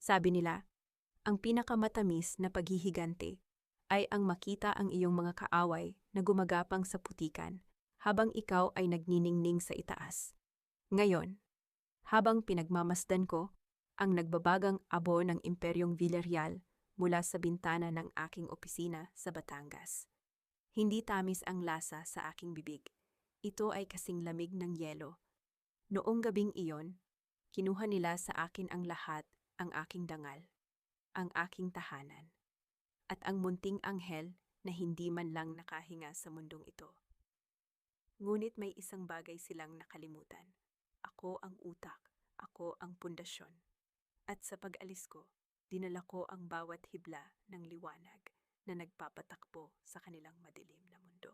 Sabi nila, ang pinakamatamis na paghihigante ay ang makita ang iyong mga kaaway na gumagapang sa putikan habang ikaw ay nagniningning sa itaas. Ngayon, habang pinagmamasdan ko ang nagbabagang abo ng Imperyong Villarreal mula sa bintana ng aking opisina sa Batangas. Hindi tamis ang lasa sa aking bibig. Ito ay kasing lamig ng yelo. Noong gabing iyon, kinuha nila sa akin ang lahat, ang aking dangal, ang aking tahanan, at ang munting anghel na hindi man lang nakahinga sa mundong ito. Ngunit may isang bagay silang nakalimutan. Ako ang utak, ako ang pundasyon. At sa pag-alis ko, dinala ko ang bawat hibla ng liwanag na nagpapatakbo sa kanilang madilim na mundo.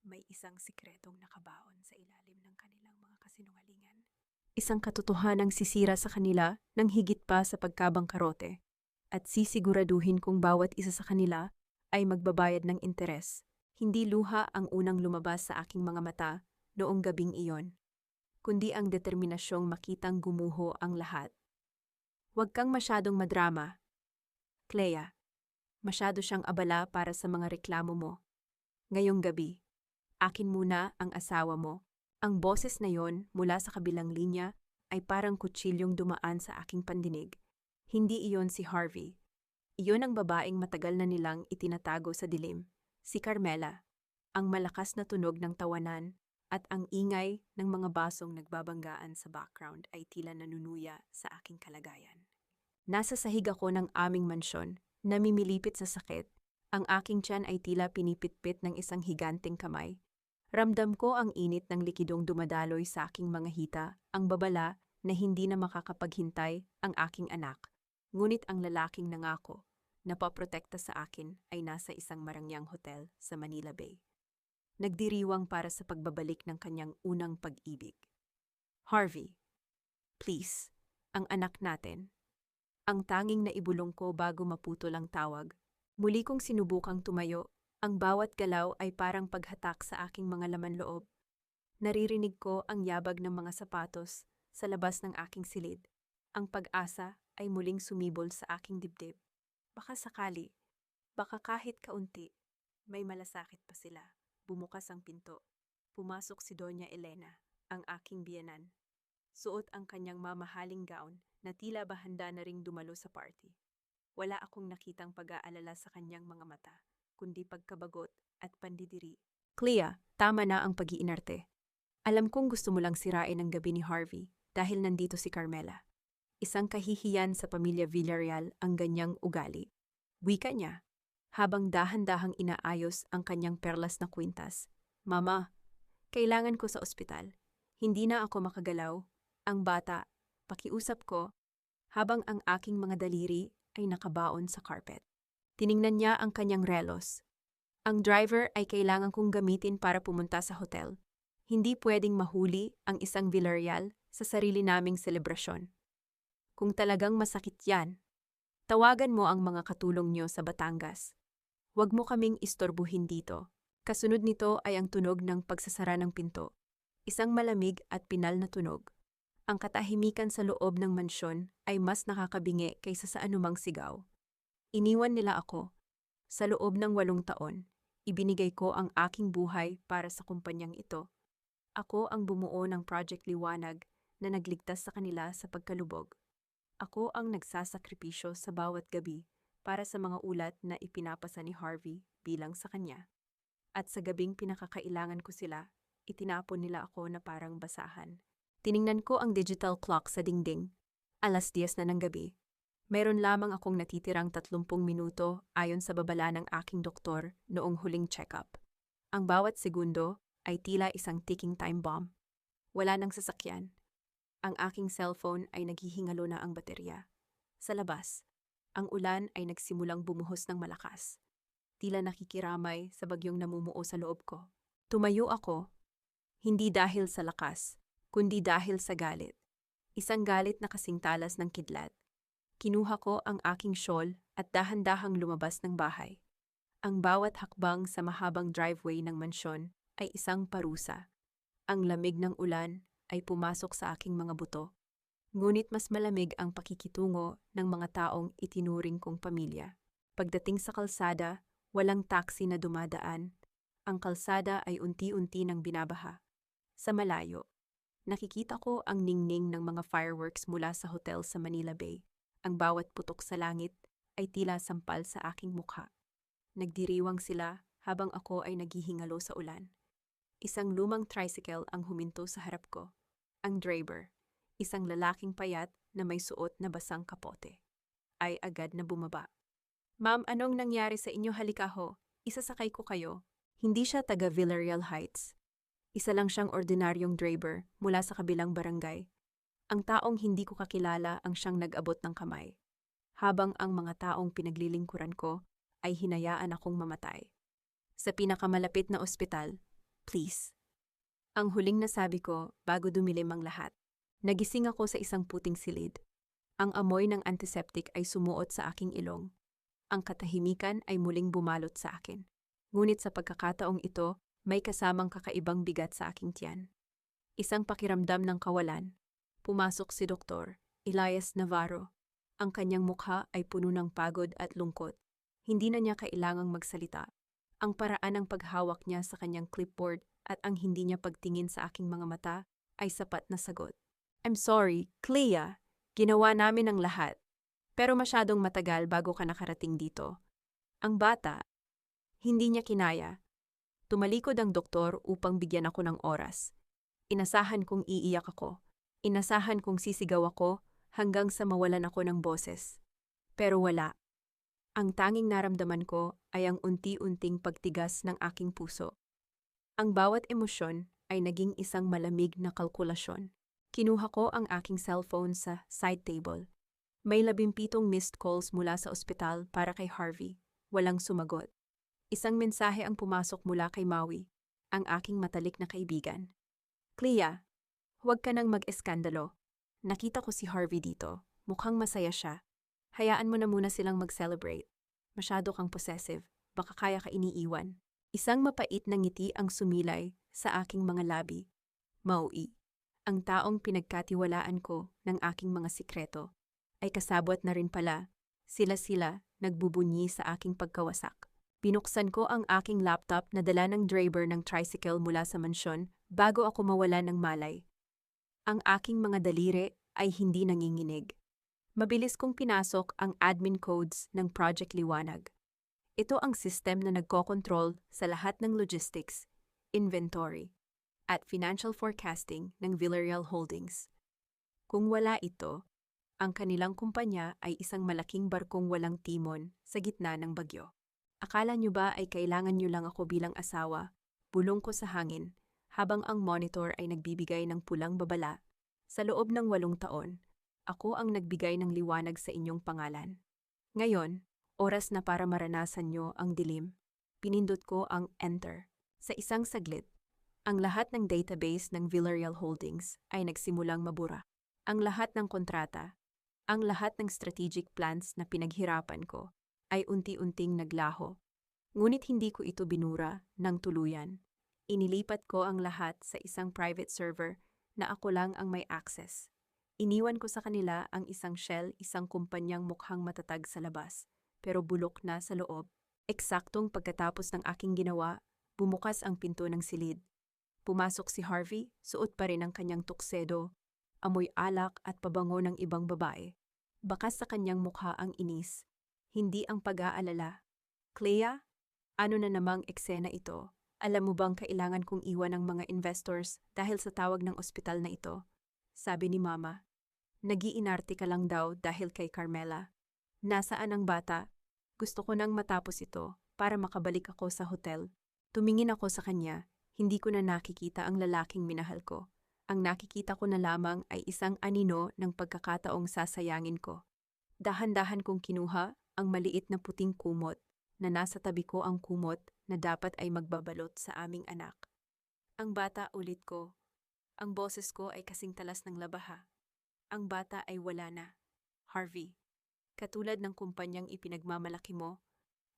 May isang sikretong nakabaon sa ilalim ng kanilang mga kasinungalingan. Isang katotohanang sisira sa kanila ng higit pa sa pagkabangkarote at sisiguraduhin kung bawat isa sa kanila ay magbabayad ng interes. Hindi luha ang unang lumabas sa aking mga mata noong gabing iyon, kundi ang determinasyong makitang gumuho ang lahat. Huwag kang masyadong madrama, Clea. Masyado siyang abala para sa mga reklamo mo. Ngayong gabi, akin muna ang asawa mo. Ang boses na yon mula sa kabilang linya ay parang kutsilyong dumaan sa aking pandinig. Hindi iyon si Harvey. Iyon ang babaeng matagal na nilang itinatago sa dilim. Si Carmela. Ang malakas na tunog ng tawanan at ang ingay ng mga basong nagbabanggaan sa background ay tila nanunuya sa aking kalagayan. Nasa sahig ako ng aming mansyon, namimilipit sa sakit. Ang aking tiyan ay tila pinipitpit ng isang higanteng kamay. Ramdam ko ang init ng likidong dumadaloy sa aking mga hita, ang babala na hindi na makakapaghintay ang aking anak. Ngunit ang lalaking nangako na paprotekta sa akin ay nasa isang marangyang hotel sa Manila Bay. Nagdiriwang para sa pagbabalik ng kanyang unang pag-ibig. Harvey, please, ang anak natin. Ang tanging naibulong ko bago maputol ang tawag. Muli kong sinubukang tumayo. Ang bawat galaw ay parang paghatak sa aking mga laman loob. Naririnig ko ang yabag ng mga sapatos sa labas ng aking silid. Ang pag-asa ay muling sumibol sa aking dibdib. Baka sakali, baka kahit kaunti, may malasakit pa sila. Bumukas ang pinto. Pumasok si Doña Elena, ang aking biyenan. Suot ang kanyang mamahaling gown na tila ba handa na ring dumalo sa party. Wala akong nakitang pag-aalala sa kanyang mga mata, kundi pagkabagot at pandidiri. Clea, tama na ang pag-iinarte. Alam kong gusto mo lang sirain ang gabi ni Harvey dahil nandito si Carmela. Isang kahihiyan sa pamilya Villarreal ang ganyang ugali. Wika niya, habang dahan-dahang inaayos ang kanyang perlas na kwintas. Mama, kailangan ko sa ospital. Hindi na ako makagalaw. Ang bata, pakiusap ko, habang ang aking mga daliri ay nakabaon sa carpet. Tiningnan niya ang kanyang relos. Ang driver ay kailangan kong gamitin para pumunta sa hotel. Hindi pwedeng mahuli ang isang Villarreal sa sarili naming selebrasyon. Kung talagang masakit yan, tawagan mo ang mga katulong niyo sa Batangas. Huwag mo kaming istorbuhin dito. Kasunod nito ay ang tunog ng pagsasara ng pinto. Isang malamig at pinal na tunog. Ang katahimikan sa loob ng mansyon ay mas nakakabingi kaysa sa anumang sigaw. Iniwan nila ako. Sa loob ng 8 taon, ibinigay ko ang aking buhay para sa kumpanyang ito. Ako ang bumuo ng Project Liwanag na nagligtas sa kanila sa pagkalubog. Ako ang nagsasakripisyo sa bawat gabi para sa mga ulat na ipinapasa ni Harvey bilang sa kanya. At sa gabing pinakakailangan ko sila, itinapon nila ako na parang basahan. Tiningnan ko ang digital clock sa dingding. 10:00 na ng gabi. Meron lamang akong natitirang 30 minuto ayon sa babala ng aking doktor noong huling check-up. Ang bawat segundo ay tila isang ticking time bomb. Wala nang sasakyan. Ang aking cellphone ay naghihingalo na ang baterya. Sa labas, ang ulan ay nagsimulang bumuhos ng malakas. Tila nakikiramay sa bagyong namumuo sa loob ko. Tumayo ako, hindi dahil sa lakas, kundi dahil sa galit. Isang galit na kasing talas ng kidlat. Kinuha ko ang aking shawl at dahan-dahang lumabas ng bahay. Ang bawat hakbang sa mahabang driveway ng mansyon ay isang parusa. Ang lamig ng ulan ay pumasok sa aking mga buto. Ngunit mas malamig ang pakikitungo ng mga taong itinuring kong pamilya. Pagdating sa kalsada, walang taxi na dumadaan. Ang kalsada ay unti-unti nang binabaha. Sa malayo, nakikita ko ang ningning ng mga fireworks mula sa hotel sa Manila Bay. Ang bawat putok sa langit ay tila sampal sa aking mukha. Nagdiriwang sila habang ako ay naghihingalo sa ulan. Isang lumang tricycle ang huminto sa harap ko. Ang driver, isang lalaking payat na may suot na basang kapote, ay agad na bumaba. "Ma'am, anong nangyari sa inyo? Halika ho. Isasakay ko kayo." Hindi siya taga Villarreal Heights. Isa lang siyang ordinaryong driver mula sa kabilang barangay. Ang taong hindi ko kakilala ang siyang nag-abot ng kamay. Habang ang mga taong pinaglilingkuran ko ay hinayaan akong mamatay. "Sa pinakamalapit na ospital, please." Ang huling nasabi ko bago dumilim ang lahat. Nagising ako sa isang puting silid. Ang amoy ng antiseptic ay sumuot sa aking ilong. Ang katahimikan ay muling bumalot sa akin. Ngunit sa pagkakataong ito, may kasamang kakaibang bigat sa aking tiyan. Isang pakiramdam ng kawalan. Pumasok si Dr. Elias Navarro. Ang kanyang mukha ay puno ng pagod at lungkot. Hindi na niya kailangang magsalita. Ang paraan ng paghawak niya sa kanyang clipboard at ang hindi niya pagtingin sa aking mga mata ay sapat na sagot. "I'm sorry, Clea. Ginawa namin ang lahat. Pero masyadong matagal bago ka nakarating dito." Ang bata, hindi niya kinaya. Tumalikod ang doktor upang bigyan ako ng oras. Inasahan kong iiyak ako. Inasahan kong sisigaw ako hanggang sa mawalan ako ng boses. Pero wala. Ang tanging naramdaman ko ay ang unti-unting pagtigas ng aking puso. Ang bawat emosyon ay naging isang malamig na kalkulasyon. Kinuha ko ang aking cellphone sa side table. May 17 missed calls mula sa ospital para kay Harvey. Walang sumagot. Isang mensahe ang pumasok mula kay Maui, ang aking matalik na kaibigan. "Clea, huwag ka nang mag-eskandalo. Nakita ko si Harvey dito. Mukhang masaya siya. Hayaan mo na muna silang mag-celebrate. Masyado kang possessive. Baka kaya ka iniiwan." Isang mapait na ngiti ang sumilay sa aking mga labi. Maui, ang taong pinagkatiwalaan ko ng aking mga sikreto, ay kasabwat na rin pala. Sila nagbubunyi sa aking pagkawasak. Binuksan ko ang aking laptop na dala ng driver ng tricycle mula sa mansyon bago ako mawala ng malay. Ang aking mga daliri ay hindi nanginginig. Mabilis kong pinasok ang admin codes ng Project Liwanag. Ito ang system na nagkokontrol sa lahat ng logistics, inventory, at financial forecasting ng Villarreal Holdings. Kung wala ito, ang kanilang kumpanya ay isang malaking barkong walang timon sa gitna ng bagyo. Akala nyo ba ay kailangan nyo lang ako bilang asawa? Bulong ko sa hangin, habang ang monitor ay nagbibigay ng pulang babala. Sa loob ng 8 taon, ako ang nagbigay ng liwanag sa inyong pangalan. Ngayon, oras na para maranasan nyo ang dilim. Pinindot ko ang enter. Sa isang saglit, ang lahat ng database ng Villarreal Holdings ay nagsimulang mabura. Ang lahat ng kontrata, ang lahat ng strategic plans na pinaghirapan ko, ay unti-unting naglaho. Ngunit hindi ko ito binura ng tuluyan. Inilipat ko ang lahat sa isang private server na ako lang ang may access. Iniwan ko sa kanila ang isang shell, isang kumpanyang mukhang matatag sa labas, pero bulok na sa loob. Eksaktong pagkatapos ng aking ginawa, bumukas ang pinto ng silid. Pumasok si Harvey, suot pa rin ang kanyang tuksedo, amoy alak at pabango ng ibang babae. Bakas sa kanyang mukha ang inis, hindi ang pag-aalala. "Clea, ano na namang eksena ito? Alam mo bang kailangan kong iwan ang mga investors dahil sa tawag ng ospital na ito?" Sabi ni Mama. "Nag-iinarte ka lang daw dahil kay Carmela. Nasaan ang bata? Gusto ko nang matapos ito para makabalik ako sa hotel." Tumingin ako sa kanya, hindi ko na nakikita ang lalaking minahal ko. Ang nakikita ko na lamang ay isang anino ng pagkakataong sasayangin ko. Dahan-dahan kong kinuha ang maliit na puting kumot na nasa tabi ko, ang kumot na dapat ay magbabalot sa aming anak. Ang bata, ulit ko. Ang boses ko ay kasing talas ng labaha. Ang bata ay wala na. Harvey, katulad ng kumpanyang ipinagmamalaki mo,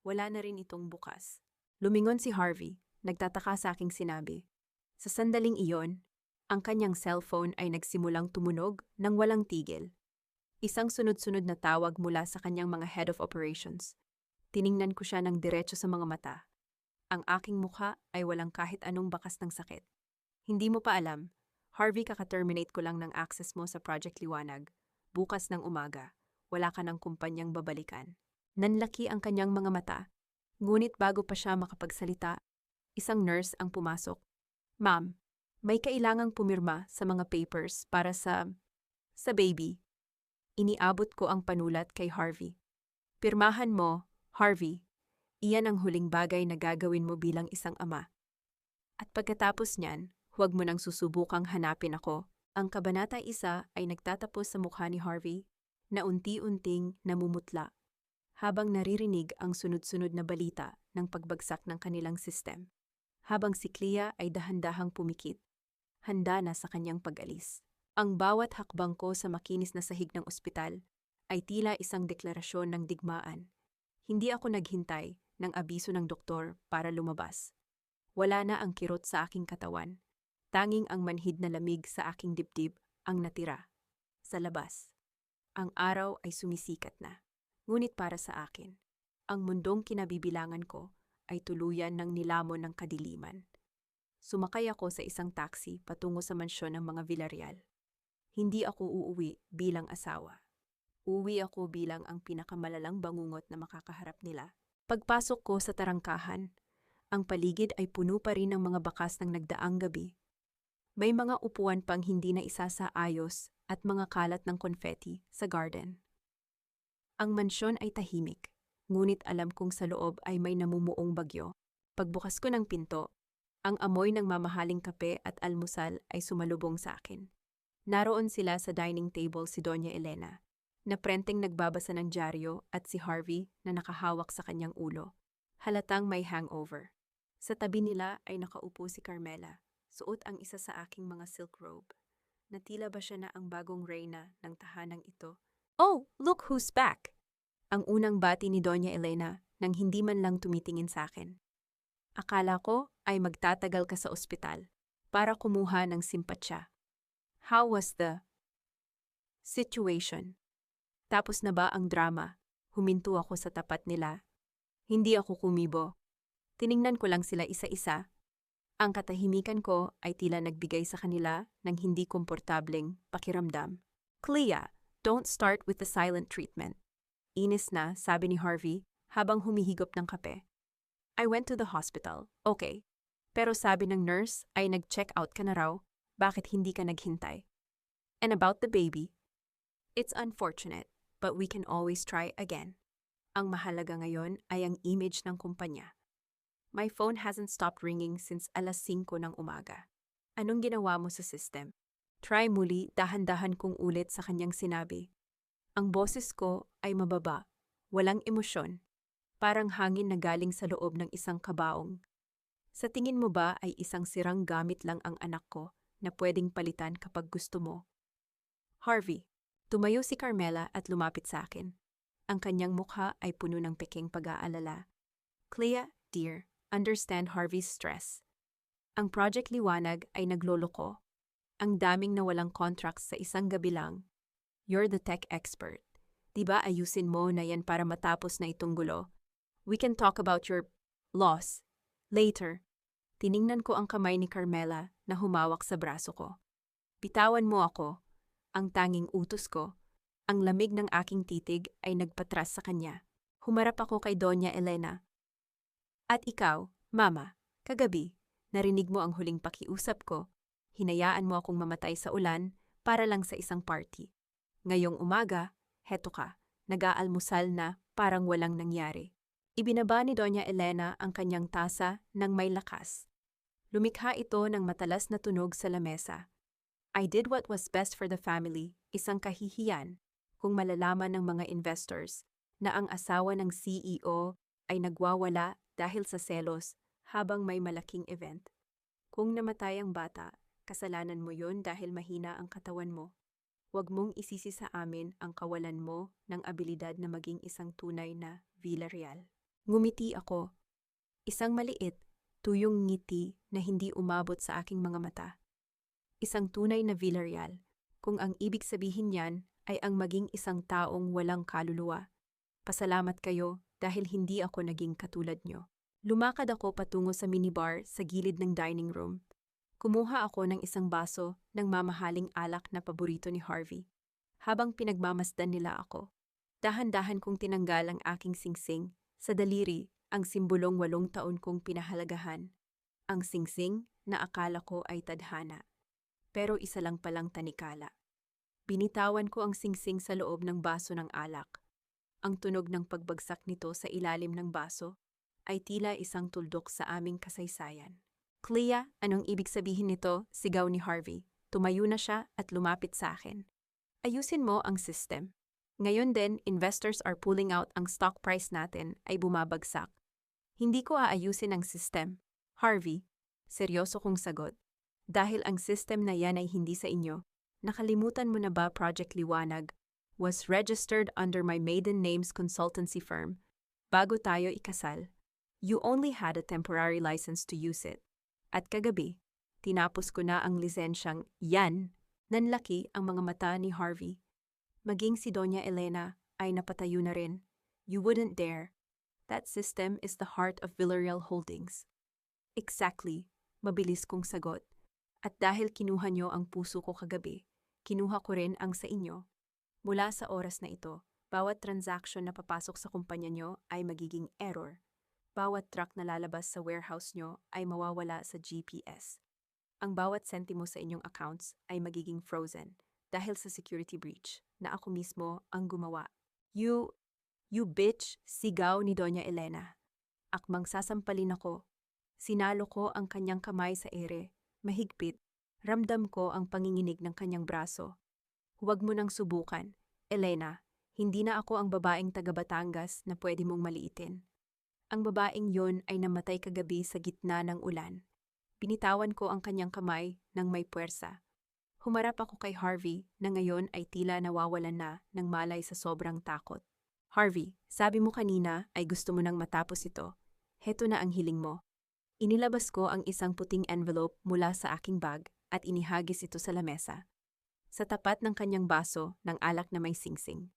wala na rin itong bukas. Lumingon si Harvey, nagtataka sa aking sinabi. Sa sandaling iyon, Ang kanyang cellphone ay nagsimulang tumunog nang walang tigil. Isang sunod-sunod na tawag mula sa kanyang mga head of operations. Tiningnan ko siya ng diretso sa mga mata. Ang aking mukha ay walang kahit anong bakas ng sakit. Hindi mo pa alam, Harvey, kaka-terminate ko lang ng access mo sa Project Liwanag. Bukas ng umaga, wala ka ng kumpanyang babalikan. Nanlaki ang kanyang mga mata. Ngunit bago pa siya makapagsalita, isang nurse ang pumasok. Ma'am, may kailangang pumirma sa mga papers para sa baby. Iniabot ko ang panulat kay Harvey. Pirmahan mo, Harvey. Iyan ang huling bagay na gagawin mo bilang isang ama. At pagkatapos niyan, huwag mo nang susubukang hanapin ako. Ang kabanata 1 ay nagtatapos sa mukha ni Harvey na unti-unting namumutla habang naririnig ang sunod-sunod na balita ng pagbagsak ng kanilang system. Habang si Clea ay dahan-dahang pumikit, handa na sa kanyang pag-alis. Ang bawat hakbang ko sa makinis na sahig ng ospital ay tila isang deklarasyon ng digmaan. Hindi ako naghintay ng abiso ng doktor para lumabas. Wala na ang kirot sa aking katawan. Tanging ang manhid na lamig sa aking dibdib ang natira. Sa labas, ang araw ay sumisikat na. Ngunit para sa akin, ang mundong kinabibilangan ko ay tuluyan ng nilamon ng kadiliman. Sumakay ako sa isang taxi patungo sa mansyon ng mga Villarreal. Hindi ako uuwi bilang asawa. Uuwi ako bilang ang pinakamalalang bangungot na makakaharap nila. Pagpasok ko sa tarangkahan, ang paligid ay puno pa rin ng mga bakas ng nagdaang gabi. May mga upuan pang hindi na isasaayos at mga kalat ng confetti sa garden. Ang mansyon ay tahimik, ngunit alam kong sa loob ay may namumuong bagyo. Pagbukas ko ng pinto, ang amoy ng mamahaling kape at almusal ay sumalubong sa akin. Naroon sila sa dining table si Doña Elena, na prenteng nagbabasa ng dyaryo, at si Harvey na nakahawak sa kanyang ulo. Halatang may hangover. Sa tabi nila ay nakaupo si Carmela. Suot ang isa sa aking mga silk robe. Natila ba siya na ang bagong reyna ng tahanang ito? Oh, look who's back! Ang unang bati ni Doña Elena nang hindi man lang tumitingin sa akin. Akala ko ay magtatagal ka sa ospital para kumuha ng simpatsya. How was the situation? Tapos na ba ang drama? Huminto ako sa tapat nila. Hindi ako kumibo. Tiningnan ko lang sila isa-isa. Ang katahimikan ko ay tila nagbigay sa kanila ng hindi komportableng pakiramdam. Clea, don't start with the silent treatment. Inis na, sabi ni Harvey habang humihigop ng kape. I went to the hospital, okay. Pero sabi ng nurse ay nag-check out ka na raw, bakit hindi ka naghintay? And about the baby? It's unfortunate, but we can always try again. Ang mahalaga ngayon ay ang image ng kumpanya. My phone hasn't stopped ringing since 5:00 ng umaga. Anong ginawa mo sa system? Try muli, dahan-dahan kong ulit sa kanyang sinabi. Ang boses ko ay mababa, walang emosyon, parang hangin na galing sa loob ng isang kabaong. Sa tingin mo ba ay isang sirang gamit lang ang anak ko na pwedeng palitan kapag gusto mo? Harvey, tumayo si Carmela at lumapit sa akin. Ang kanyang mukha ay puno ng peking pag-aalala. Clea, dear, understand Harvey's stress. Ang Project Liwanag ay nagloloko. Ang daming nawalang contracts sa isang gabi lang. You're the tech expert. Diba ayusin mo na yan para matapos na itong gulo? We can talk about your loss later. Tiningnan ko ang kamay ni Carmela na humawak sa braso ko. Bitawan mo ako. Ang tanging utos ko. Ang lamig ng aking titig ay nagpatras sa kanya. Humarap ako kay Doña Elena. At ikaw, Mama, kagabi, narinig mo ang huling pakiusap ko. Hinayaan mo akong mamatay sa ulan para lang sa isang party. Ngayong umaga, heto ka, nag-aalmusal na parang walang nangyari. Ibinaba ni Doña Elena ang kanyang tasa ng may lakas. Lumikha ito ng matalas na tunog sa lamesa. I did what was best for the family, isang kahihiyan, kung malalaman ng mga investors na ang asawa ng CEO ay nagwawala dahil sa selos habang may malaking event. Kung namatay ang bata, kasalanan mo yun dahil mahina ang katawan mo. Huwag mong isisi sa amin ang kawalan mo ng abilidad na maging isang tunay na Villarreal. Ngumiti ako. Isang maliit, tuyong ngiti na hindi umabot sa aking mga mata. Isang tunay na Villarreal, kung ang ibig sabihin niyan ay ang maging isang taong walang kaluluwa. Pasalamat kayo dahil hindi ako naging katulad nyo. Lumakad ako patungo sa minibar sa gilid ng dining room. Kumuha ako ng isang baso ng mamahaling alak na paborito ni Harvey. Habang pinagmamasdan nila ako, dahan-dahan kong tinanggal ang aking singsing, sa daliri ang simbolong 8 taon kong pinahalagahan. Ang singsing na akala ko ay tadhana. Pero isa lang palang tanikala. Binitawan ko ang singsing sa loob ng baso ng alak. Ang tunog ng pagbagsak nito sa ilalim ng baso ay tila isang tuldok sa aming kasaysayan. Clea, anong ibig sabihin nito? Sigaw ni Harvey. Tumayo na siya at lumapit sa akin. Ayusin mo ang system. Ngayon din, investors are pulling out, ang stock price natin ay bumabagsak. Hindi ko aayusin ang system. Harvey, seryoso kong sagot. Dahil ang system na yan ay hindi sa inyo. Nakalimutan mo na ba Project Liwanag was registered under my maiden name's consultancy firm bago tayo ikasal. You only had a temporary license to use it. At kagabi, tinapos ko na ang lisensyang yan. Nanlaki ang mga mata ni Harvey. Maging si Doña Elena ay napatayo na rin. You wouldn't dare. That system is the heart of Villarreal Holdings. Exactly, mabilis kong sagot. At dahil kinuha nyo ang puso ko kagabi, kinuha ko rin ang sa inyo. Mula sa oras na ito, bawat transaction na papasok sa kumpanya nyo ay magiging error. Bawat truck na lalabas sa warehouse nyo ay mawawala sa GPS. Ang bawat sentimo sa inyong accounts ay magiging frozen dahil sa security breach na ako mismo ang gumawa. You bitch, sigaw ni Doña Elena. Akmang sasampalin ako. Sinalo ko ang kanyang kamay sa ere. Mahigpit, ramdam ko ang panginginig ng kanyang braso. Huwag mo nang subukan. Elena, hindi na ako ang babaeng taga Batangas na pwede mong maliitin. Ang babaeng yon ay namatay kagabi sa gitna ng ulan. Binitawan ko ang kanyang kamay ng may puwersa. Humarap ako kay Harvey na ngayon ay tila nawawalan na ng malay sa sobrang takot. Harvey, sabi mo kanina ay gusto mo nang matapos ito. Heto na ang hiling mo. Inilabas ko ang isang puting envelope mula sa aking bag at inihagis ito sa lamesa. Sa tapat ng kanyang baso ng alak na may singsing.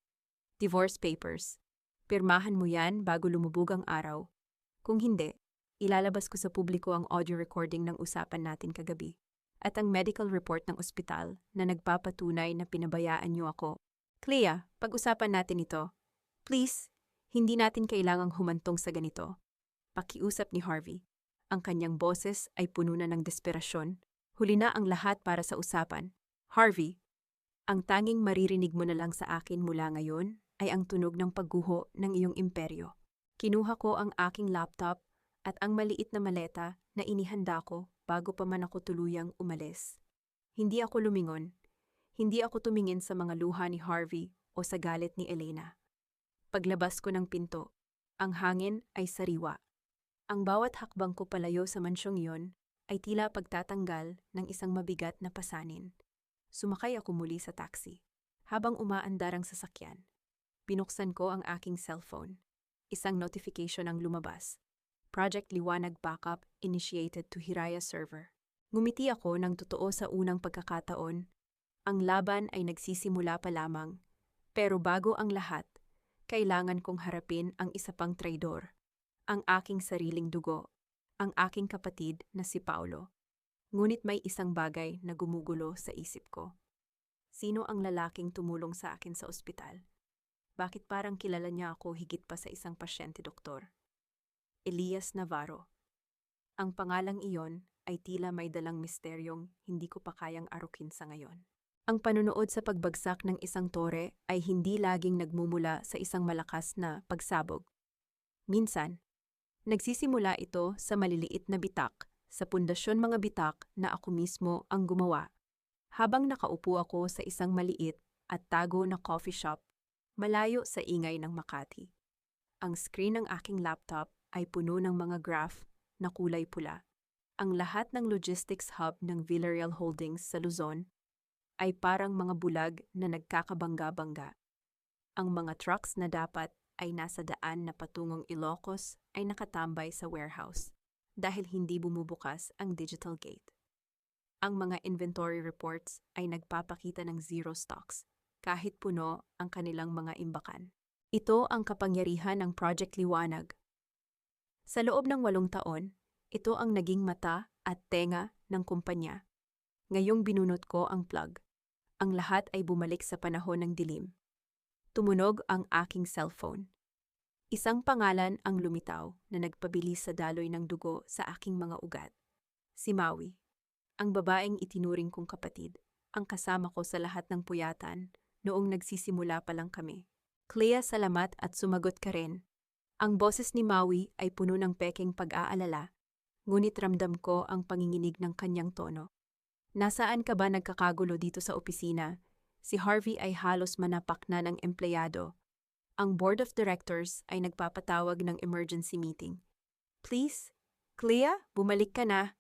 Divorce papers. Pirmahan mo yan bago lumubog ang araw. Kung hindi, ilalabas ko sa publiko ang audio recording ng usapan natin kagabi at ang medical report ng ospital na nagpapatunay na pinabayaan niyo ako. Clea, pag-usapan natin ito. Please, hindi natin kailangang humantong sa ganito. Pakiusap ni Harvey. Ang kanyang boses ay puno na ng desperasyon. Huli na ang lahat para sa usapan. Harvey, ang tanging maririnig mo na lang sa akin mula ngayon ay ang tunog ng pagguho ng iyong imperyo. Kinuha ko ang aking laptop at ang maliit na maleta na inihanda ko bago pa man ako tuluyang umalis. Hindi ako lumingon. Hindi ako tumingin sa mga luha ni Harvey o sa galit ni Elena. Paglabas ko ng pinto, ang hangin ay sariwa. Ang bawat hakbang ko palayo sa mansyong iyon ay tila pagtatanggal ng isang mabigat na pasanin. Sumakay ako muli sa taxi. Habang umaandar ang sasakyan, binuksan ko ang aking cellphone. Isang notification ang lumabas. Project Liwanag Backup initiated to Hiraya server. Ngumiti ako ng totoo sa unang pagkakataon. Ang laban ay nagsisimula pa lamang. Pero bago ang lahat, kailangan kong harapin ang isa pang traidor. Ang aking sariling dugo. Ang aking kapatid na si Paolo. Ngunit may isang bagay na gumugulo sa isip ko. Sino ang lalaking tumulong sa akin sa ospital? Bakit parang kilala niya ako higit pa sa isang pasyente doktor? Elias Navarro. Ang pangalang iyon ay tila may dalang misteryong hindi ko pa kayang arukin sa ngayon. Ang panunood sa pagbagsak ng isang tore ay hindi laging nagmumula sa isang malakas na pagsabog. Minsan, nagsisimula ito sa maliliit na bitak, sa pundasyon mga bitak na ako mismo ang gumawa. Habang nakaupo ako sa isang maliit at tago na coffee shop, malayo sa ingay ng Makati. Ang screen ng aking laptop ay puno ng mga graph na kulay pula. Ang lahat ng logistics hub ng Villarreal Holdings sa Luzon ay parang mga bulag na nagkakabangga-bangga. Ang mga trucks na dapat ay nasa daan na patungong Ilocos ay nakatambay sa warehouse dahil hindi bumubukas ang digital gate. Ang mga inventory reports ay nagpapakita ng zero stocks, kahit puno ang kanilang mga imbakan. Ito ang kapangyarihan ng Project Liwanag. Sa loob ng 8 taon, ito ang naging mata at tenga ng kumpanya. Ngayong binunot ko ang plug. Ang lahat ay bumalik sa panahon ng dilim. Tumunog ang aking cellphone. Isang pangalan ang lumitaw na nagpabilis sa daloy ng dugo sa aking mga ugat. Si Maui. Ang babaeng itinuring kong kapatid, ang kasama ko sa lahat ng puyatan noong nagsisimula pa lang kami. Clea, salamat at sumagot ka rin. Ang boses ni Maui ay puno ng pekeng pag-aalala, ngunit ramdam ko ang panginginig ng kanyang tono. Nasaan ka ba nagkakagulo dito sa opisina? Si Harvey ay halos manapak na ng empleyado. Ang board of directors ay nagpapatawag ng emergency meeting. Please, Clea, bumalik ka na.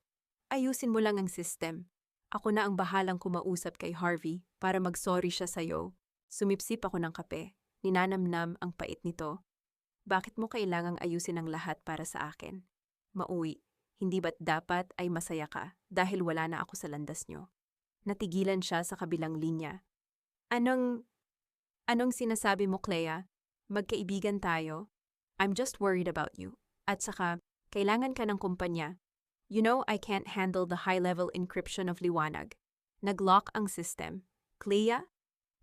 Ayusin mo lang ang system. Ako na ang bahalang kumausap kay Harvey para mag-sorry siya sa'yo. Sumipsip ako ng kape. Ninanamnam ang pait nito. Bakit mo kailangang ayusin ang lahat para sa akin? Maui, hindi ba't dapat ay masaya ka dahil wala na ako sa landas nyo? Natigilan siya sa kabilang linya. Anong sinasabi mo, Clea? Magkaibigan tayo? I'm just worried about you. At saka, kailangan ka ng kumpanya. You know I can't handle the high-level encryption of Liwanag. Nag-lock ang system. Clea?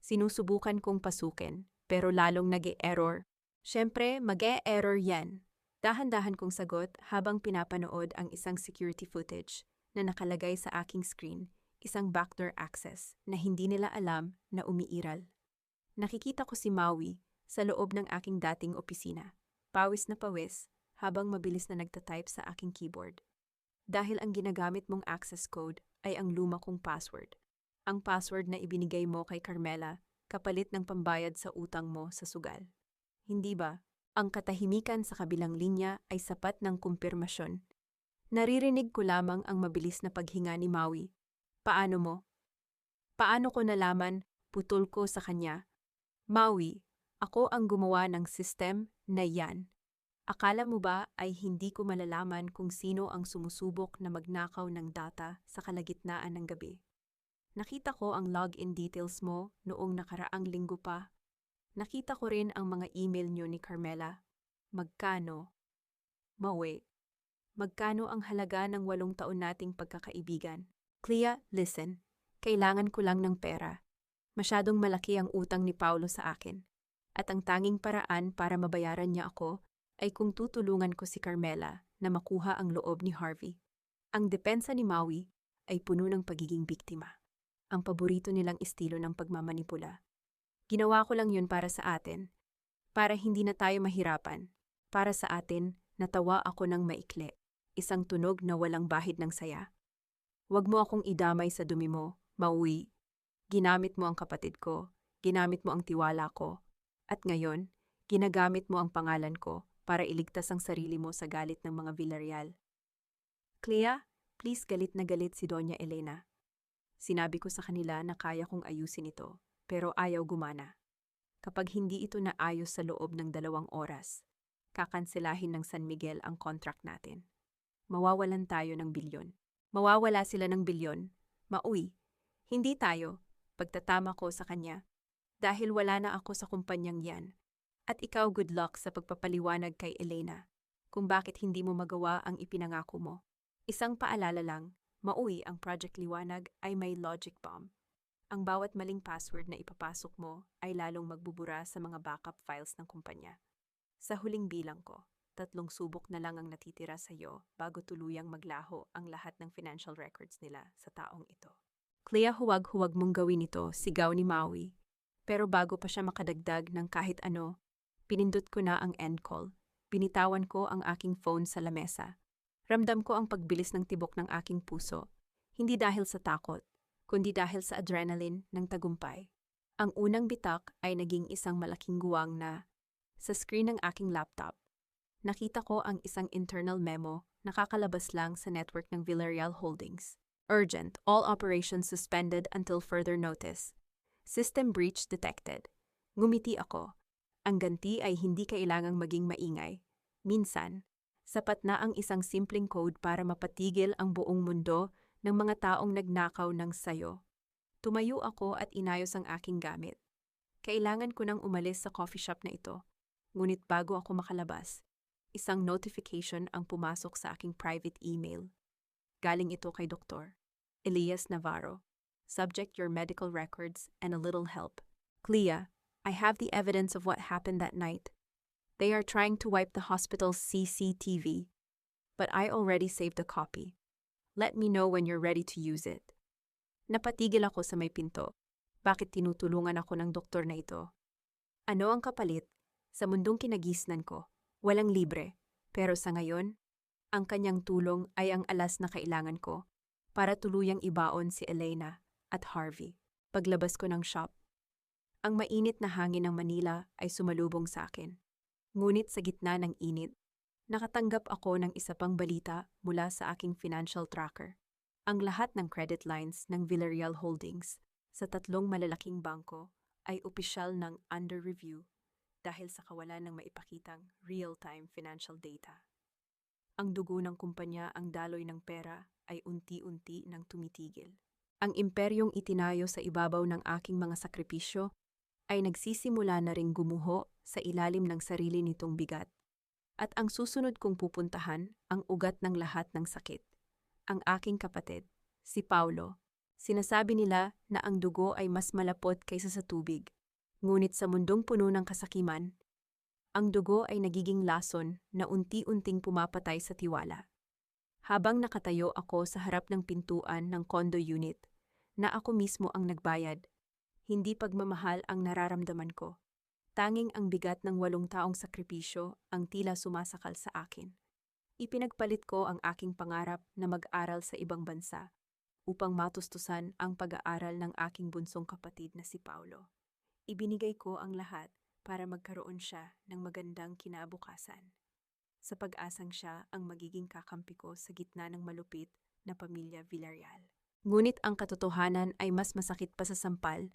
Sinusubukan kong pasukin, pero lalong nag-e-error. Siyempre, mag-e-error yan. Dahan-dahan kong sagot habang pinapanood ang isang security footage na nakalagay sa aking screen, isang backdoor access na hindi nila alam na umiiral. Nakikita ko si Maui sa loob ng aking dating opisina, pawis na pawis habang mabilis na nagtatype sa aking keyboard. Dahil ang ginagamit mong access code ay ang luma kong password. Ang password na ibinigay mo kay Carmela kapalit ng pambayad sa utang mo sa sugal. Hindi ba? Ang katahimikan sa kabilang linya ay sapat ng kumpirmasyon. Naririnig ko lamang ang mabilis na paghinga ni Maui. Paano mo? Paano ko nalaman? Putol ko sa kanya. Maui, ako ang gumawa ng system na yan. Akala mo ba ay hindi ko malalaman kung sino ang sumusubok na magnakaw ng data sa kalagitnaan ng gabi? Nakita ko ang login details mo noong nakaraang linggo pa. Nakita ko rin ang mga email nyo ni Carmela. Magkano? Maui, magkano ang halaga ng 8 taon nating pagkakaibigan? Clea, listen. Kailangan ko lang ng pera. Masyadong malaki ang utang ni Paulo sa akin. At ang tanging paraan para mabayaran niya ako ay kung tutulungan ko si Carmela na makuha ang loob ni Harvey. Ang depensa ni Maui ay puno ng pagiging biktima. Ang paborito nilang estilo ng pagmamanipula. Ginawa ko lang yun para sa atin. Para hindi na tayo mahirapan. Para sa atin, natawa ako ng maikli. Isang tunog na walang bahid ng saya. Huwag mo akong idamay sa dumi mo, Maui. Ginamit mo ang kapatid ko. Ginamit mo ang tiwala ko. At ngayon, ginagamit mo ang pangalan ko para iligtas ang sarili mo sa galit ng mga Villarreal. Clea, please, galit na galit si Doña Elena. Sinabi ko sa kanila na kaya kong ayusin ito, pero ayaw gumana. Kapag hindi ito naayos sa loob ng 2 oras, kakanselahin ng San Miguel ang contract natin. Mawawalan tayo ng bilyon. Mawawala sila ng bilyon. Maui, hindi tayo. Pagtatama ko sa kanya. Dahil wala na ako sa kumpanyang yan. At ikaw, good luck sa pagpapaliwanag kay Elena kung bakit hindi mo magawa ang ipinangako mo. Isang paalala lang, Maui, ang Project Liwanag ay may logic bomb. Ang bawat maling password na ipapasok mo ay lalong magbubura sa mga backup files ng kumpanya. Sa huling bilang ko, 3 subok na lang ang natitira sa iyo bago tuluyang maglaho ang lahat ng financial records nila sa taong ito. Clea, huwag mong gawin ito, sigaw ni Maui. Pero bago pa siya makadagdag ng kahit ano, pinindot ko na ang end call. Binitawan ko ang aking phone sa lamesa. Ramdam ko ang pagbilis ng tibok ng aking puso. Hindi dahil sa takot, kundi dahil sa adrenaline ng tagumpay. Ang unang bitak ay naging isang malaking guwang na, sa screen ng aking laptop, nakita ko ang isang internal memo na kakalabas lang sa network ng Villarreal Holdings. Urgent, all operations suspended until further notice. System breach detected. Ngumiti ako. Ang ganti ay hindi kailangang maging maingay. Minsan, sapat na ang isang simpleng code para mapatigil ang buong mundo ng mga taong nagnakaw ng sayo. Tumayo ako at inayos ang aking gamit. Kailangan ko nang umalis sa coffee shop na ito. Ngunit bago ako makalabas, isang notification ang pumasok sa aking private email. Galing ito kay Dr. Elias Navarro. Subject your medical records and a little help. Clea, I have the evidence of what happened that night. They are trying to wipe the hospital's CCTV, but I already saved a copy. Let me know when you're ready to use it. Napatigil ako sa may pinto. Bakit tinutulungan ako ng doktor na ito? Ano ang kapalit? Sa mundong kinagisnan ko, walang libre. Pero sa ngayon, ang kanyang tulong ay ang alas na kailangan ko para tuluyang ibaon si Elena at Harvey. Paglabas ko ng shop, ang mainit na hangin ng Manila ay sumalubong sa akin. Ngunit sa gitna ng init, nakatanggap ako ng isa pang balita mula sa aking financial tracker. Ang lahat ng credit lines ng Villarreal Holdings sa 3 malalaking bangko ay opisyal ng under review dahil sa kawalan ng maipakitang real-time financial data. Ang dugo ng kumpanya, ang daloy ng pera ay unti-unti nang tumitigil. Ang imperyong itinayo sa ibabaw ng aking mga sakripisyo ay nagsisimula na ring gumuho sa ilalim ng sarili nitong bigat. At ang susunod kong pupuntahan ang ugat ng lahat ng sakit. Ang aking kapatid, si Paulo. Sinasabi nila na ang dugo ay mas malapot kaysa sa tubig. Ngunit sa mundong puno ng kasakiman, ang dugo ay nagiging lason na unti-unting pumapatay sa tiwala. Habang nakatayo ako sa harap ng pintuan ng condo unit, na ako mismo ang nagbayad, hindi pagmamahal ang nararamdaman ko. Tanging ang bigat ng 8 taong sakripisyo ang tila sumasakal sa akin. Ipinagpalit ko ang aking pangarap na mag-aral sa ibang bansa upang matustusan ang pag-aaral ng aking bunsong kapatid na si Paulo. Ibinigay ko ang lahat para magkaroon siya ng magandang kinabukasan. Sa pag-asang siya ang magiging kakampi ko sa gitna ng malupit na pamilya Villarreal. Ngunit ang katotohanan ay mas masakit pa sa sampal.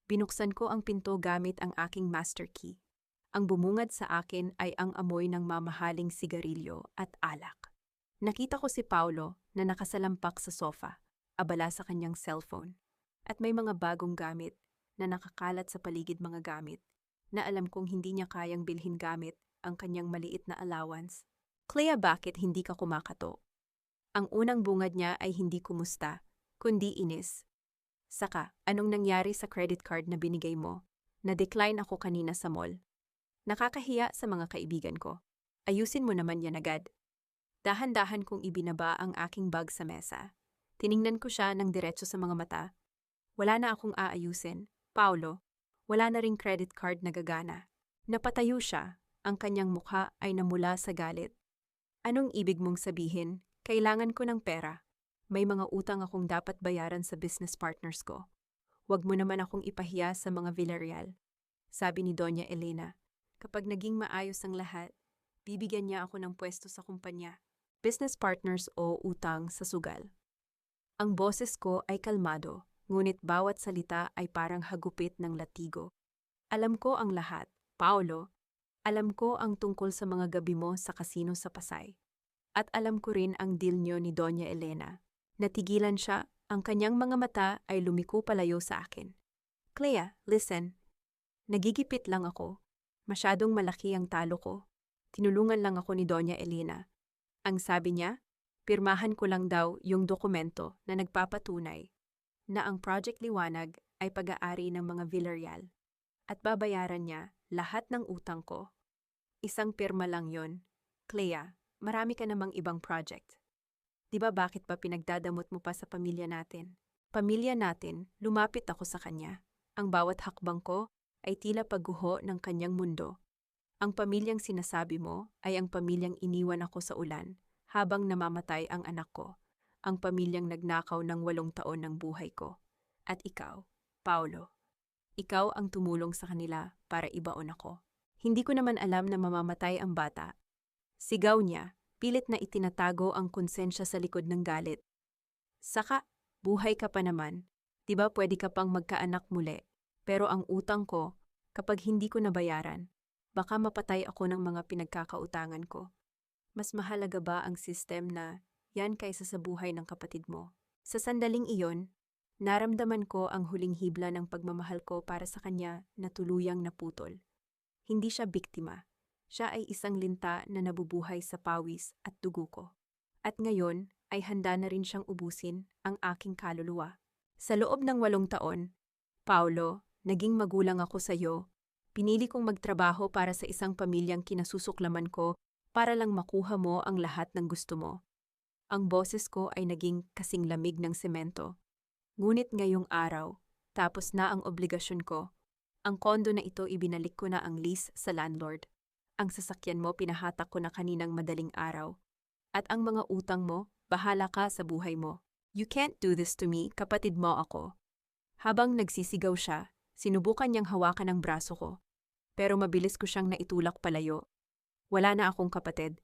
Binuksan ko ang pinto gamit ang aking master key. Ang bumungad sa akin ay ang amoy ng mamahaling sigarilyo at alak. Nakita ko si Paulo na nakasalampak sa sofa, abala sa kanyang cellphone, at may mga bagong gamit na nakakalat sa paligid mga gamit na alam kong hindi niya kayang bilhin gamit ang kanyang maliit na allowance. Clea, bakit hindi ka kumakato? Ang unang bungad niya ay hindi kumusta, kundi inis. Saka, anong nangyari sa credit card na binigay mo? Na-decline ako kanina sa mall. Nakakahiya sa mga kaibigan ko. Ayusin mo naman yan agad. Dahan-dahan kong ibinaba ang aking bag sa mesa. Tiningnan ko siya ng diretso sa mga mata. Wala na akong aayusin. Paulo, wala na ring credit card na gagana. Napatayo siya. Ang kanyang mukha ay namula sa galit. Anong ibig mong sabihin? Kailangan ko ng pera. May mga utang akong dapat bayaran sa business partners ko. Huwag mo naman akong ipahiya sa mga Villarreal. Sabi ni Doña Elena. Kapag naging maayos ang lahat, bibigyan niya ako ng pwesto sa kumpanya. Business partners o utang sa sugal. Ang boses ko ay kalmado, ngunit bawat salita ay parang hagupit ng latigo. Alam ko ang lahat, Paulo. Alam ko ang tungkol sa mga gabi mo sa kasino sa Pasay. At alam ko rin ang deal niyo ni Doña Elena. Natigilan siya, ang kanyang mga mata ay lumiko palayo sa akin. Clea, listen. Nagigipit lang ako. Masyadong malaki ang talo ko. Tinulungan lang ako ni Doña Elena. Ang sabi niya, pirmahan ko lang daw yung dokumento na nagpapatunay na ang Project Liwanag ay pag-aari ng mga Villarreal at babayaran niya lahat ng utang ko. Isang pirma lang yon. Clea, marami ka namang ibang project. Di ba bakit pa pinagdadamot mo pa sa pamilya natin? Pamilya natin, lumapit ako sa kanya. Ang bawat hakbang ko ay tila pagguho ng kanyang mundo. Ang pamilyang sinasabi mo ay ang pamilyang iniwan ako sa ulan habang namamatay ang anak ko. Ang pamilyang nagnakaw ng 8 taon ng buhay ko. At ikaw, Paulo, ikaw ang tumulong sa kanila para ibaon ako. Hindi ko naman alam na mamamatay ang bata. Sigaw niya, pilit na itinatago ang konsensya sa likod ng galit. Saka, buhay ka pa naman. Diba pwede ka pang magkaanak muli? Pero ang utang ko, kapag hindi ko nabayaran, baka mapatay ako ng mga pinagkakautangan ko. Mas mahalaga ba ang system na yan kaysa sa buhay ng kapatid mo? Sa sandaling iyon, naramdaman ko ang huling hibla ng pagmamahal ko para sa kanya na tuluyang naputol. Hindi siya biktima. Siya ay isang linta na nabubuhay sa pawis at dugo ko. At ngayon ay handa na rin siyang ubusin ang aking kaluluwa. Sa loob ng 8 taon, Paulo, naging magulang ako sa iyo. Pinili kong magtrabaho para sa isang pamilyang kinasusuklaman ko para lang makuha mo ang lahat ng gusto mo. Ang boses ko ay naging kasing lamig ng semento. Ngunit ngayong araw, tapos na ang obligasyon ko. Ang kondo na ito ibinalik ko na ang lease sa landlord. Ang sasakyan mo pinahatak ko na kaninang madaling araw. At ang mga utang mo, bahala ka sa buhay mo. You can't do this to me, kapatid mo ako. Habang nagsisigaw siya, sinubukan niyang hawakan ang braso ko. Pero mabilis ko siyang naitulak palayo. Wala na akong kapatid.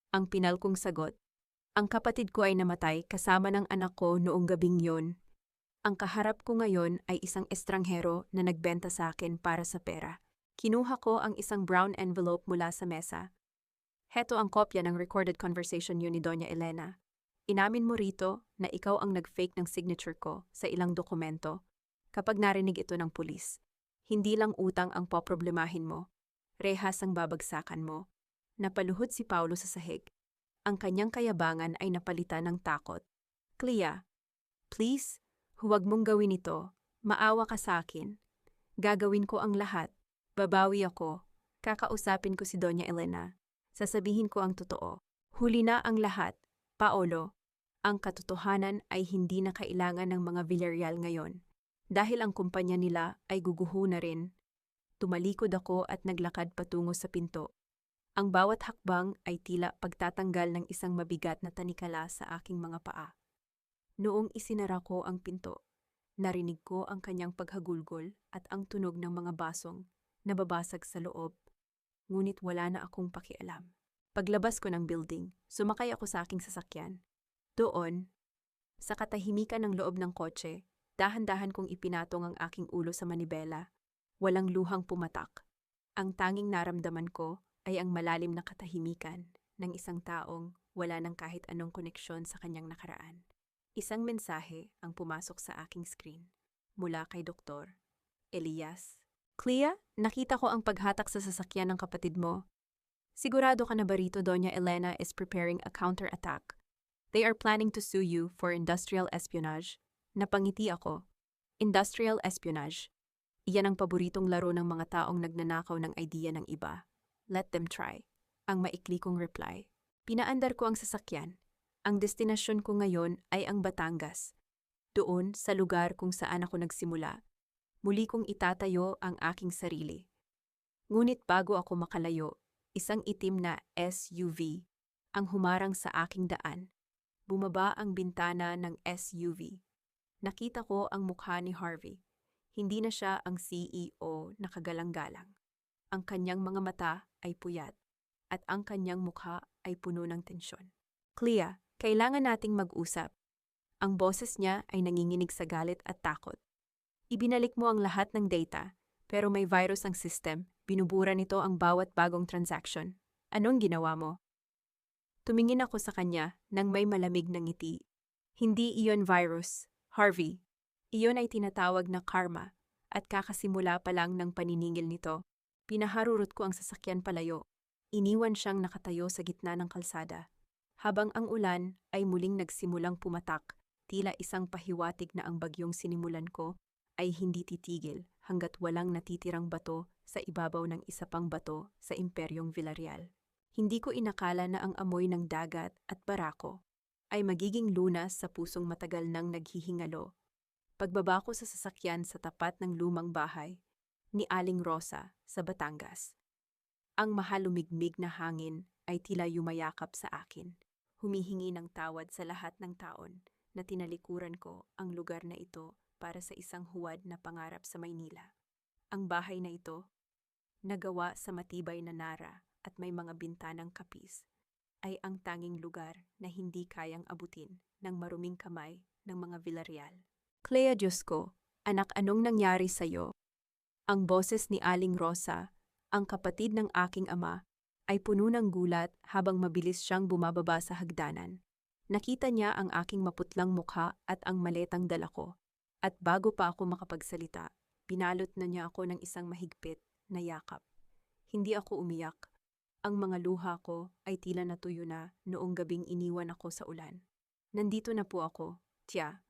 Ang pinal kong sagot. Ang kapatid ko ay namatay kasama ng anak ko noong gabing yon. Ang kaharap ko ngayon ay isang estranghero na nagbenta sa akin para sa pera. Kinuha ko ang isang brown envelope mula sa mesa. Heto ang kopya ng recorded conversation yun ni Doña Elena. Inamin mo rito na ikaw ang nag-fake ng signature ko sa ilang dokumento kapag narinig ito ng pulis. Hindi lang utang ang poproblemahin mo. Rehas ang babagsakan mo. Napaluhod si Paulo sa sahig. Ang kanyang kayabangan ay napalitan ng takot. Clea, please, huwag mong gawin ito. Maawa ka sa akin. Gagawin ko ang lahat. Babawi ako. Kakausapin ko si Doña Elena. Sasabihin ko ang totoo. Huli na ang lahat. Paolo, ang katotohanan ay hindi na kailangan ng mga Villarreal ngayon. Dahil ang kumpanya nila ay guguho na rin. Tumalikod ako at naglakad patungo sa pinto. Ang bawat hakbang ay tila pagtatanggal ng isang mabigat na tanikala sa aking mga paa. Noong isinara ko ang pinto, narinig ko ang kanyang paghagulgol at ang tunog ng mga basong nababasag sa loob. Ngunit wala na akong pakialam. Paglabas ko ng building, sumakay ako sa aking sasakyan. Doon, sa katahimikan ng loob ng kotse, dahan-dahan kong ipinatong ang aking ulo sa manibela. Walang luhang pumatak. Ang tanging naramdaman ko ay ang malalim na katahimikan ng isang taong wala ng kahit anong koneksyon sa kanyang nakaraan. Isang mensahe ang pumasok sa aking screen mula kay Dr. Elias. Clea, nakita ko ang paghatak sa sasakyan ng kapatid mo. Sigurado ka na ba rito Doña Elena is preparing a counter-attack? They are planning to sue you for industrial espionage. Napangiti ako. Industrial espionage. Iyan ang paboritong laro ng mga taong nagnanakaw ng idea ng iba. Let them try. Ang maikli kong reply. Pinaandar ko ang sasakyan. Ang destinasyon ko ngayon ay ang Batangas. Doon sa lugar kung saan ako nagsimula. Muli kong itatayo ang aking sarili. Ngunit bago ako makalayo, isang itim na SUV ang humarang sa aking daan. Bumaba ang bintana ng SUV. Nakita ko ang mukha ni Harvey. Hindi na siya ang CEO na kagalang-galang. Ang kanyang mga mata ay puyat at ang kanyang mukha ay puno ng tensyon. Clea, kailangan nating mag-usap. Ang boses niya ay nanginginig sa galit at takot. Ibinalik mo ang lahat ng data, pero may virus ang system, binubura nito ang bawat bagong transaction. Anong ginawa mo? Tumingin ako sa kanya nang may malamig na ngiti. Hindi iyon virus, Harvey. Iyon ay tinatawag na karma at kakasimula pa lang ng paniningil nito. Pinaharurot ko ang sasakyan palayo. Iniwan siyang nakatayo sa gitna ng kalsada. Habang ang ulan ay muling nagsimulang pumatak, tila isang pahiwatig na ang bagyong sinimulan ko ay hindi titigil hanggat walang natitirang bato sa ibabaw ng isa pang bato sa Imperyong Villarreal. Hindi ko inakala na ang amoy ng dagat at barako ay magiging lunas sa pusong matagal nang naghihingalo. Pagbaba ko sa sasakyan sa tapat ng lumang bahay ni Aling Rosa sa Batangas. Ang mahalumigmig na hangin ay tila yumayakap sa akin, humihingi ng tawad sa lahat ng taon na tinalikuran ko ang lugar na ito para sa isang huwad na pangarap sa Maynila. Ang bahay na ito, nagawa sa matibay na nara at may mga bintanang kapis, ay ang tanging lugar na hindi kayang abutin ng maruming kamay ng mga Villarreal. Clea, Diyos ko, anak, anong nangyari sa'yo? Ang boses ni Aling Rosa, ang kapatid ng aking ama, ay puno ng gulat habang mabilis siyang bumababa sa hagdanan. Nakita niya ang aking maputlang mukha at ang maletang dala ko. At bago pa ako makapagsalita, pinalot na niya ako ng isang mahigpit na yakap. Hindi ako umiyak. Ang mga luha ko ay tila natuyo na noong gabing iniwan ako sa ulan. Nandito na po ako, tiya,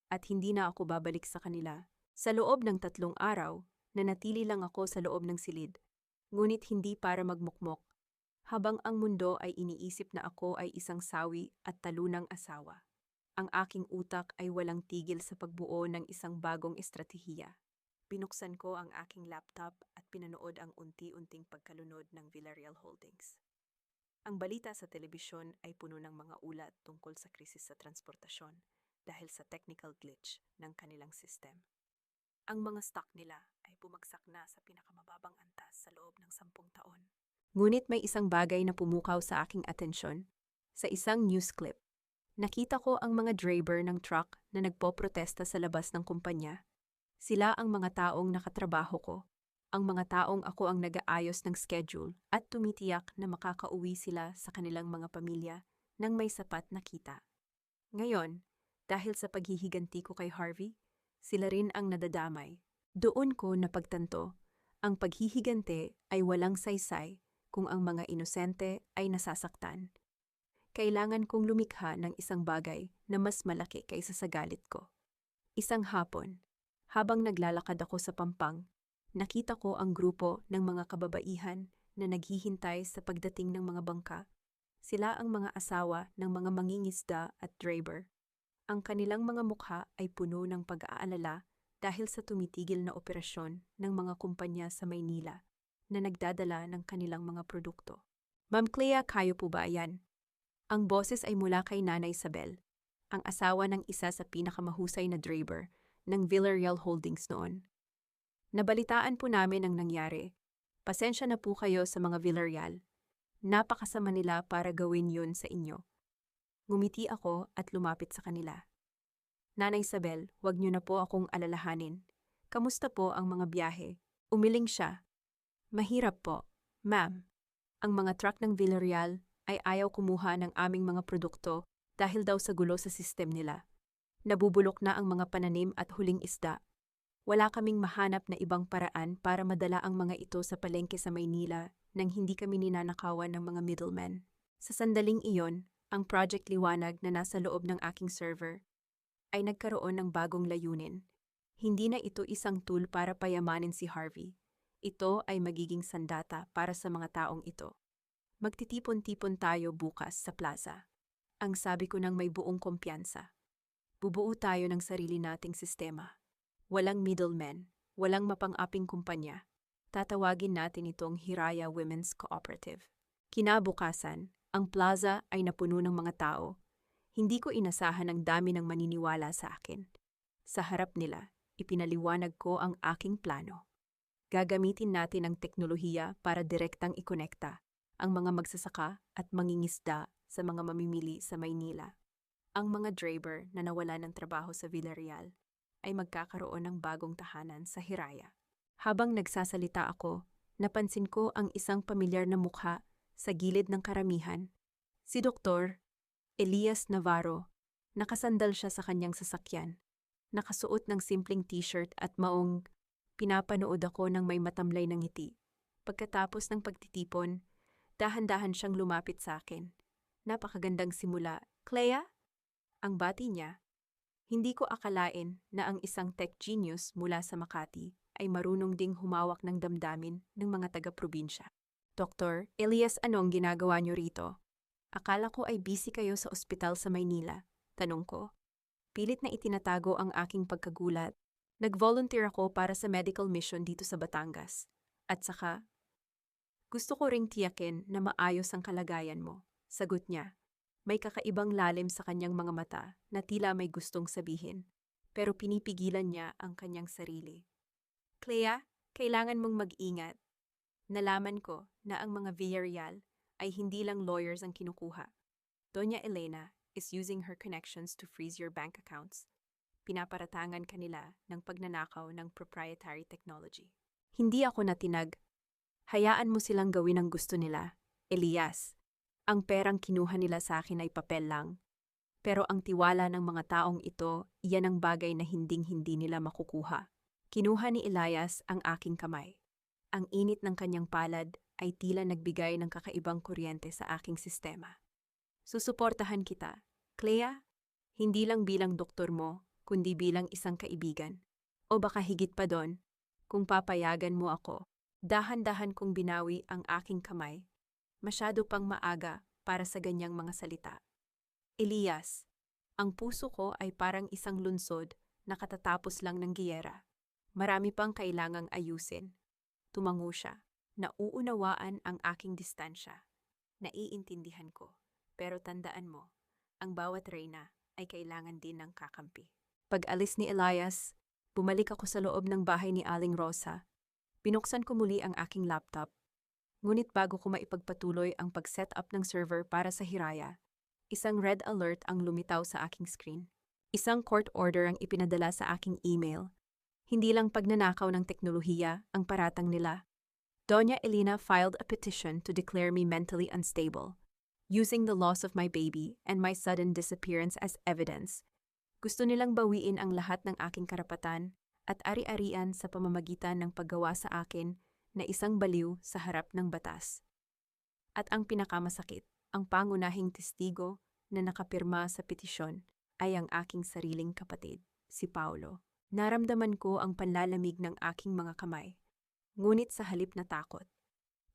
at hindi na ako babalik sa kanila. Sa loob ng 3 araw, nanatili lang ako sa loob ng silid. Ngunit hindi para magmukmok, habang ang mundo ay iniisip na ako ay isang sawi at talunang asawa. Ang aking utak ay walang tigil sa pagbuo ng isang bagong estratehiya. Binuksan ko ang aking laptop at pinanood ang unti-unting pagkalunod ng Villarreal Holdings. Ang balita sa telebisyon ay puno ng mga ulat tungkol sa krisis sa transportasyon dahil sa technical glitch ng kanilang system. Ang mga stock nila ay bumagsak na sa pinakamababang antas sa loob ng 10 taon. Ngunit may isang bagay na pumukaw sa aking atensyon. Sa isang news clip, nakita ko ang mga driver ng truck na nagpoprotesta sa labas ng kumpanya. Sila ang mga taong nakatrabaho ko, ang mga taong ako ang nag-aayos ng schedule at tumitiyak na makakauwi sila sa kanilang mga pamilya nang may sapat na kita. Ngayon, dahil sa paghihiganti ko kay Harvey, sila rin ang nadadamay. Doon ko napagtanto, ang paghihigante ay walang saysay kung ang mga inosente ay nasasaktan. Kailangan kong lumikha ng isang bagay na mas malaki kaysa sa galit ko. Isang hapon, habang naglalakad ako sa Pampang, nakita ko ang grupo ng mga kababaihan na naghihintay sa pagdating ng mga bangka. Sila ang mga asawa ng mga mangingisda at driver. Ang kanilang mga mukha ay puno ng pag-aalala dahil sa tumitigil na operasyon ng mga kumpanya sa Maynila na nagdadala ng kanilang mga produkto. Ma'am Clea, kayo po ba yan? Ang boses ay mula kay Nanay Isabel, ang asawa ng isa sa pinakamahusay na driver ng Villarreal Holdings noon. Nabalitaan po namin ang nangyari. Pasensya na po kayo sa mga Villarreal. Napakasama nila para gawin yun sa inyo. Ngumiti ako at lumapit sa kanila. Nanay Isabel, wag niyo na po akong alalahanin. Kamusta po ang mga biyahe? Umiling siya. Mahirap po, ma'am. Ang mga truck ng Villarreal ay ayaw kumuha ng aming mga produkto dahil daw sa gulo sa sistem nila. Nabubulok na ang mga pananim at huling isda. Wala kaming mahanap na ibang paraan para madala ang mga ito sa palengke sa Maynila nang hindi kami ninanakawan ng mga middlemen. Sa sandaling iyon, ang Project Liwanag na nasa loob ng aking server ay nagkaroon ng bagong layunin. Hindi na ito isang tool para payamanin si Harvey. Ito ay magiging sandata para sa mga taong ito. Magtitipon-tipon tayo bukas sa plaza. Ang sabi ko nang may buong kumpiyansa. Bubuo tayo ng sarili nating sistema. Walang middlemen, walang mapang-aping kumpanya. Tatawagin natin itong Hiraya Women's Cooperative. Kinabukasan, ang plaza ay napuno ng mga tao. Hindi ko inasahan ang dami ng maniniwala sa akin. Sa harap nila, ipinaliwanag ko ang aking plano. Gagamitin natin ang teknolohiya para direktang ikonekta ang mga magsasaka at mangingisda sa mga mamimili sa Maynila. Ang mga driver na nawala ng trabaho sa Villarreal ay magkakaroon ng bagong tahanan sa Hiraya. Habang nagsasalita ako, napansin ko ang isang pamilyar na mukha sa gilid ng karamihan. Si Dr. Elias Navarro, nakasandal siya sa kanyang sasakyan. Nakasuot ng simpleng t-shirt at maong pinapanood ako ng may matamlay ng ngiti. Pagkatapos ng pagtitipon, dahan-dahan siyang lumapit sa akin. Napakagandang simula. Clea? Ang bati niya. Hindi ko akalain na ang isang tech genius mula sa Makati ay marunong ding humawak ng damdamin ng mga taga-probinsya. Dr. Elias, anong ginagawa niyo rito? Akala ko ay busy kayo sa ospital sa Maynila. Tanong ko. Pilit na itinatago ang aking pagkagulat. Nag-volunteer ako para sa medical mission dito sa Batangas. At saka, gusto ko ring tiyakin na maayos ang kalagayan mo. Sagot niya. May kakaibang lalim sa kanyang mga mata na tila may gustong sabihin. Pero pinipigilan niya ang kanyang sarili. Clea, kailangan mong mag-ingat. Nalaman ko na ang mga Villarreal ay hindi lang lawyers ang kinukuha. Doña Elena is using her connections to freeze your bank accounts. Pinaparatangan kanila ng pagnanakaw ng proprietary technology. Hindi ako natinag. Hayaan mo silang gawin ang gusto nila. Elias, ang perang kinuha nila sa akin ay papel lang. Pero ang tiwala ng mga taong ito, iyan ang bagay na hinding-hindi nila makukuha. Kinuha ni Elias ang aking kamay. Ang init ng kanyang palad ay tila nagbigay ng kakaibang kuryente sa aking sistema. Susuportahan kita, Clea, hindi lang bilang doktor mo, kundi bilang isang kaibigan. O baka higit pa doon, kung papayagan mo ako, dahan-dahan kong binawi ang aking kamay. Masyado pang maaga para sa ganyang mga salita. Elias, ang puso ko ay parang isang lunsod na katatapos lang ng giyera. Marami pang kailangang ayusin. Tumango siya. Nauunawaan ang aking distansya. Naiintindihan ko. Pero tandaan mo, ang bawat reyna ay kailangan din ng kakampi. Pag-alis ni Elias, bumalik ako sa loob ng bahay ni Aling Rosa. Binuksan ko muli ang aking laptop. Ngunit bago ko maipagpatuloy ang pag-set up ng server para sa Hiraya, isang red alert ang lumitaw sa aking screen. Isang court order ang ipinadala sa aking email. Hindi lang pagnanakaw ng teknolohiya ang paratang nila. Doña Elena filed a petition to declare me mentally unstable, using the loss of my baby and my sudden disappearance as evidence. Gusto nilang bawiin ang lahat ng aking karapatan at ari-arian sa pamamagitan ng paggawa sa akin na isang baliw sa harap ng batas. At ang pinakamasakit, ang pangunahing testigo na nakapirma sa petisyon ay ang aking sariling kapatid, si Paulo. Naramdaman ko ang panlalamig ng aking mga kamay. Ngunit sa halip na takot,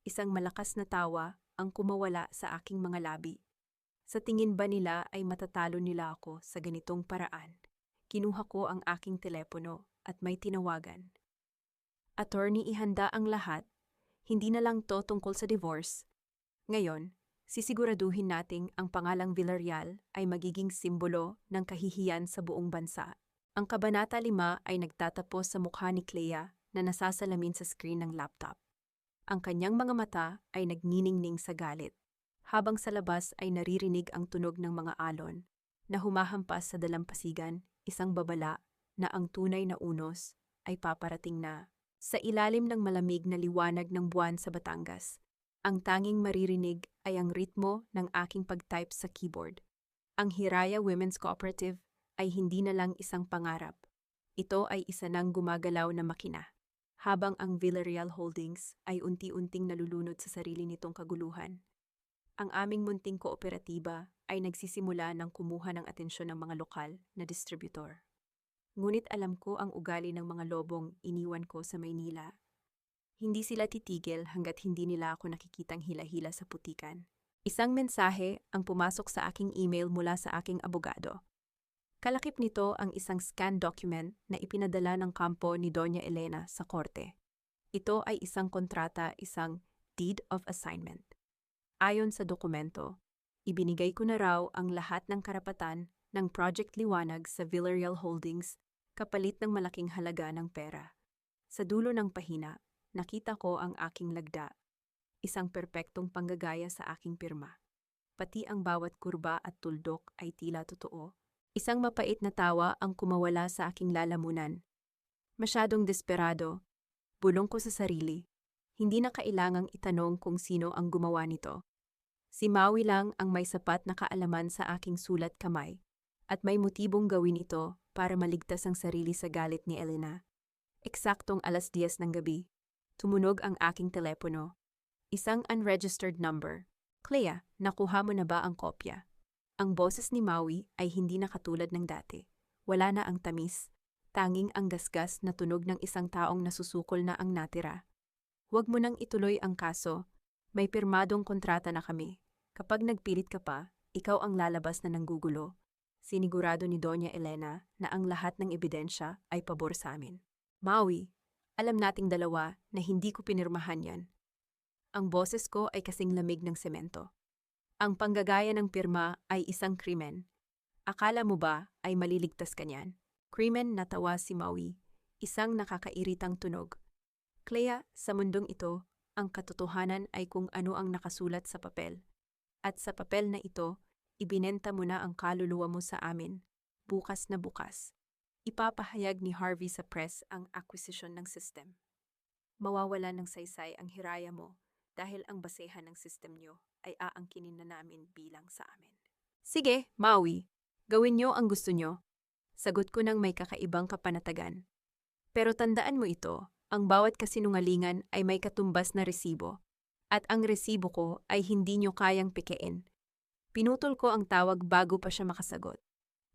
isang malakas na tawa ang kumawala sa aking mga labi. Sa tingin ba nila ay matatalo nila ako sa ganitong paraan? Kinuha ko ang aking telepono at may tinawagan. Attorney, ihanda ang lahat. Hindi na lang to tungkol sa divorce. Ngayon, sisiguraduhin nating ang pangalang Villarreal ay magiging simbolo ng kahihiyan sa buong bansa. Ang Kabanata 5 ay nagtatapos sa mukha ni Clea na nasasalamin sa screen ng laptop. Ang kanyang mga mata ay nagniningning sa galit, habang sa labas ay naririnig ang tunog ng mga alon na humahampas sa dalampasigan, isang babala na ang tunay na unos ay paparating na. Sa ilalim ng malamig na liwanag ng buwan sa Batangas, ang tanging maririnig ay ang ritmo ng aking pag-type sa keyboard. Ang Hiraya Women's Cooperative ay hindi na lang isang pangarap. Ito ay isa ng gumagalaw na makina, habang ang Villarreal Holdings ay unti-unting nalulunod sa sarili nitong kaguluhan. Ang aming munting kooperatiba ay nagsisimula ng kumuha ng atensyon ng mga lokal na distributor. Ngunit alam ko ang ugali ng mga lobong iniwan ko sa Maynila. Hindi sila titigil hanggat hindi nila ako nakikitang hila-hila sa putikan. Isang mensahe ang pumasok sa aking email mula sa aking abogado. Kalakip nito ang isang scan document na ipinadala ng kampo ni Doña Elena sa korte. Ito ay isang kontrata, isang deed of assignment. Ayon sa dokumento, ibinigay ko na raw ang lahat ng karapatan ng Project Liwanag sa Villarreal Holdings kapalit ng malaking halaga ng pera. Sa dulo ng pahina, nakita ko ang aking lagda, isang perpektong panggagaya sa aking pirma. Pati ang bawat kurba at tuldok ay tila totoo. Isang mapait na tawa ang kumawala sa aking lalamunan. Masyadong desperado, bulong ko sa sarili. Hindi na kailangang itanong kung sino ang gumawa nito. Si Maui lang ang may sapat na kaalaman sa aking sulat kamay, at may motibong gawin ito para maligtas ang sarili sa galit ni Elena. Eksaktong 10:00 ng gabi, tumunog ang aking telepono. Isang unregistered number. Clea, nakuha mo na ba ang kopya? Ang boses ni Maui ay hindi na katulad ng dati. Wala na ang tamis, tanging ang gasgas na tunog ng isang taong nasusukol na ang natira. Huwag mo nang ituloy ang kaso. May pirmadong kontrata na kami. Kapag nagpilit ka pa, ikaw ang lalabas na nanggugulo. Sinigurado ni Doña Elena na ang lahat ng ebidensya ay pabor sa amin. Maui, alam nating dalawa na hindi ko pinirmahan yan. Ang boses ko ay kasing lamig ng semento. Ang panggagaya ng pirma ay isang krimen. Akala mo ba ay maliligtas ka niyan? Krimen, natawa si Maui, isang nakakairitang tunog. Clea, sa mundong ito, ang katotohanan ay kung ano ang nakasulat sa papel. At sa papel na ito, ibinenta mo na ang kaluluwa mo sa amin, bukas na bukas. Ipapahayag ni Harvey sa press ang acquisition ng system. Mawawala ng saysay ang Hiraya mo dahil ang basehan ng system nyo ay aangkinin na namin bilang sa amin. Sige, Maui, Gawin niyo ang gusto niyo. Sagot ko ng may kakaibang kapanatagan. Pero tandaan mo ito, ang bawat kasinungalingan ay may katumbas na resibo. At ang resibo ko ay hindi niyo kayang pikein. Pinutol ko ang tawag bago pa siya makasagot.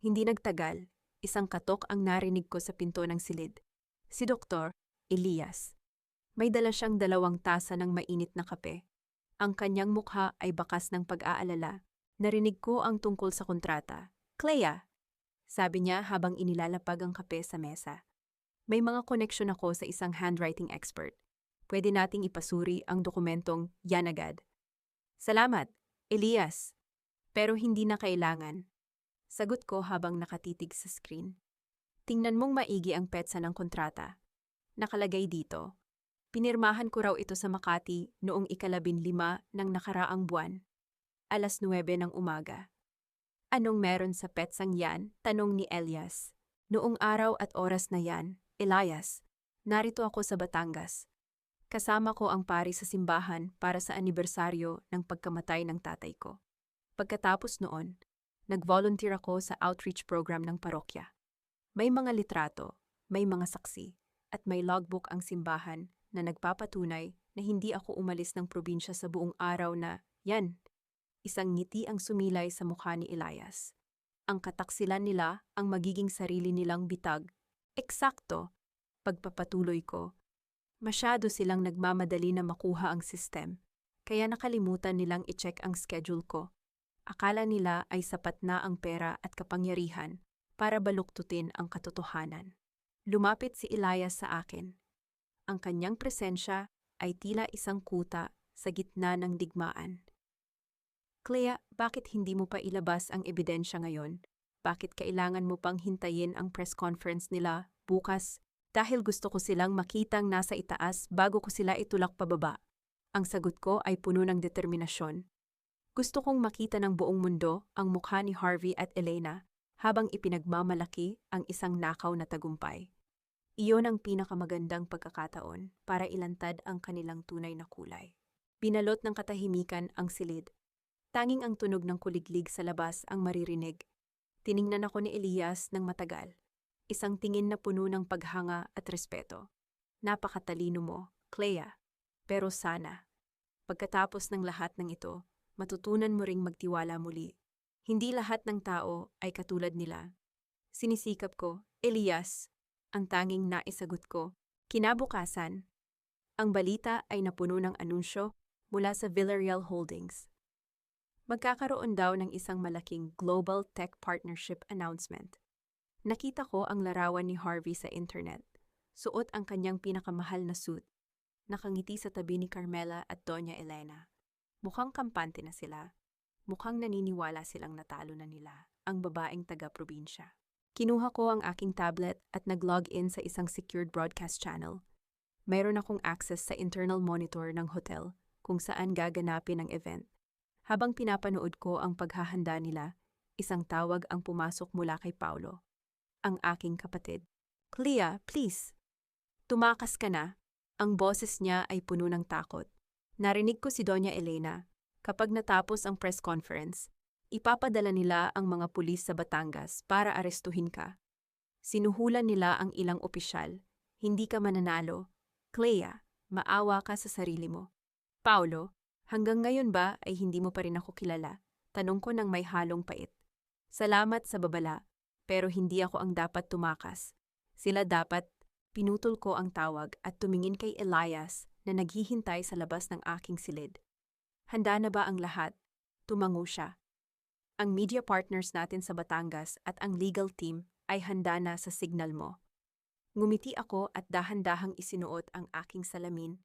Hindi nagtagal, isang katok ang narinig ko sa pinto ng silid. Si Dr. Elias. May dala siyang 2 tasa ng mainit na kape. Ang kanyang mukha ay bakas ng pag-aalala. Narinig ko ang tungkol sa kontrata. Clea, sabi niya habang inilalapag ang kape sa mesa. May mga koneksyon ako sa isang handwriting expert. Pwede nating ipasuri ang dokumentong yan agad. Salamat, Elias. Pero hindi na kailangan. Sagot ko habang nakatitig sa screen. Tingnan mong maigi ang petsa ng kontrata. Nakalagay dito. Pinirmahan ko raw ito sa Makati noong 15 ng nakaraang buwan. 9:00 ng umaga. Anong meron sa petsang yan? Tanong ni Elias. Noong araw at oras na yan, Elias, narito ako sa Batangas. Kasama ko ang pari sa simbahan para sa anibersaryo ng pagkamatay ng tatay ko. Pagkatapos noon, nag-volunteer ako sa outreach program ng parokya. May mga litrato, may mga saksi, at may logbook ang simbahan na nagpapatunay na hindi ako umalis ng probinsya sa buong araw na, yan. Isang ngiti ang sumilay sa mukha ni Elias. Ang kataksilan nila ang magiging sarili nilang bitag. Eksakto, pagpapatuloy ko. Masyado silang nagmamadali na makuha ang system, kaya nakalimutan nilang i-check ang schedule ko. Akala nila ay sapat na ang pera at kapangyarihan para baluktutin ang katotohanan. Lumapit si Elias sa akin. Ang kanyang presensya ay tila isang kuta sa gitna ng digmaan. Clea, bakit hindi mo pa ilabas ang ebidensya ngayon? Bakit kailangan mo pang hintayin ang press conference nila bukas? Dahil gusto ko silang makitang nasa itaas bago ko sila itulak pababa. Ang sagot ko ay puno ng determinasyon. Gusto kong makita ng buong mundo ang mukha ni Harvey at Elena habang ipinagmamalaki ang isang nakaw na tagumpay. Iyon ang pinakamagandang pagkakataon para ilantad ang kanilang tunay na kulay. Binalot ng katahimikan ang silid. Tanging ang tunog ng kuliglig sa labas ang maririnig. Tiningnan ako ni Elias ng matagal. Isang tingin na puno ng paghanga at respeto. Napakatalino mo, Clea. Pero sana, pagkatapos ng lahat ng ito, matutunan mo ring magtiwala muli. Hindi lahat ng tao ay katulad nila. Sinisikap ko, Elias, ang tanging naisagot ko. Kinabukasan, ang balita ay napuno ng anunsyo mula sa Villarreal Holdings. Magkakaroon daw ng isang malaking global tech partnership announcement. Nakita ko ang larawan ni Harvey sa internet. Suot ang kanyang pinakamahal na suit. Nakangiti sa tabi ni Carmela at Doña Elena. Mukhang kampante na sila. Mukhang naniniwala silang natalo na nila, ang babaeng taga-probinsya. Kinuha ko ang aking tablet at nag-log in sa isang secured broadcast channel. Mayroon akong access sa internal monitor ng hotel kung saan gaganapin ang event. Habang pinapanood ko ang paghahanda nila, isang tawag ang pumasok mula kay Paulo. Ang aking kapatid. Clea, please. Tumakas ka na. Ang boses niya ay puno ng takot. Narinig ko si Doña Elena. Kapag natapos ang press conference, ipapadala nila ang mga pulis sa Batangas para arestuhin ka. Sinuhulan nila ang ilang opisyal. Hindi ka mananalo. Clea, maawa ka sa sarili mo. Paulo, hanggang ngayon ba ay hindi mo pa rin ako kilala? Tanong ko ng may halong pait. Salamat sa babala, pero hindi ako ang dapat tumakas. Sila dapat. Pinutol ko ang tawag at tumingin kay Elias na naghihintay sa labas ng aking silid. Handa na ba ang lahat? Tumango siya. Ang media partners natin sa Batangas at ang legal team ay handa na sa signal mo. Ngumiti ako at dahan-dahang isinuot ang aking salamin.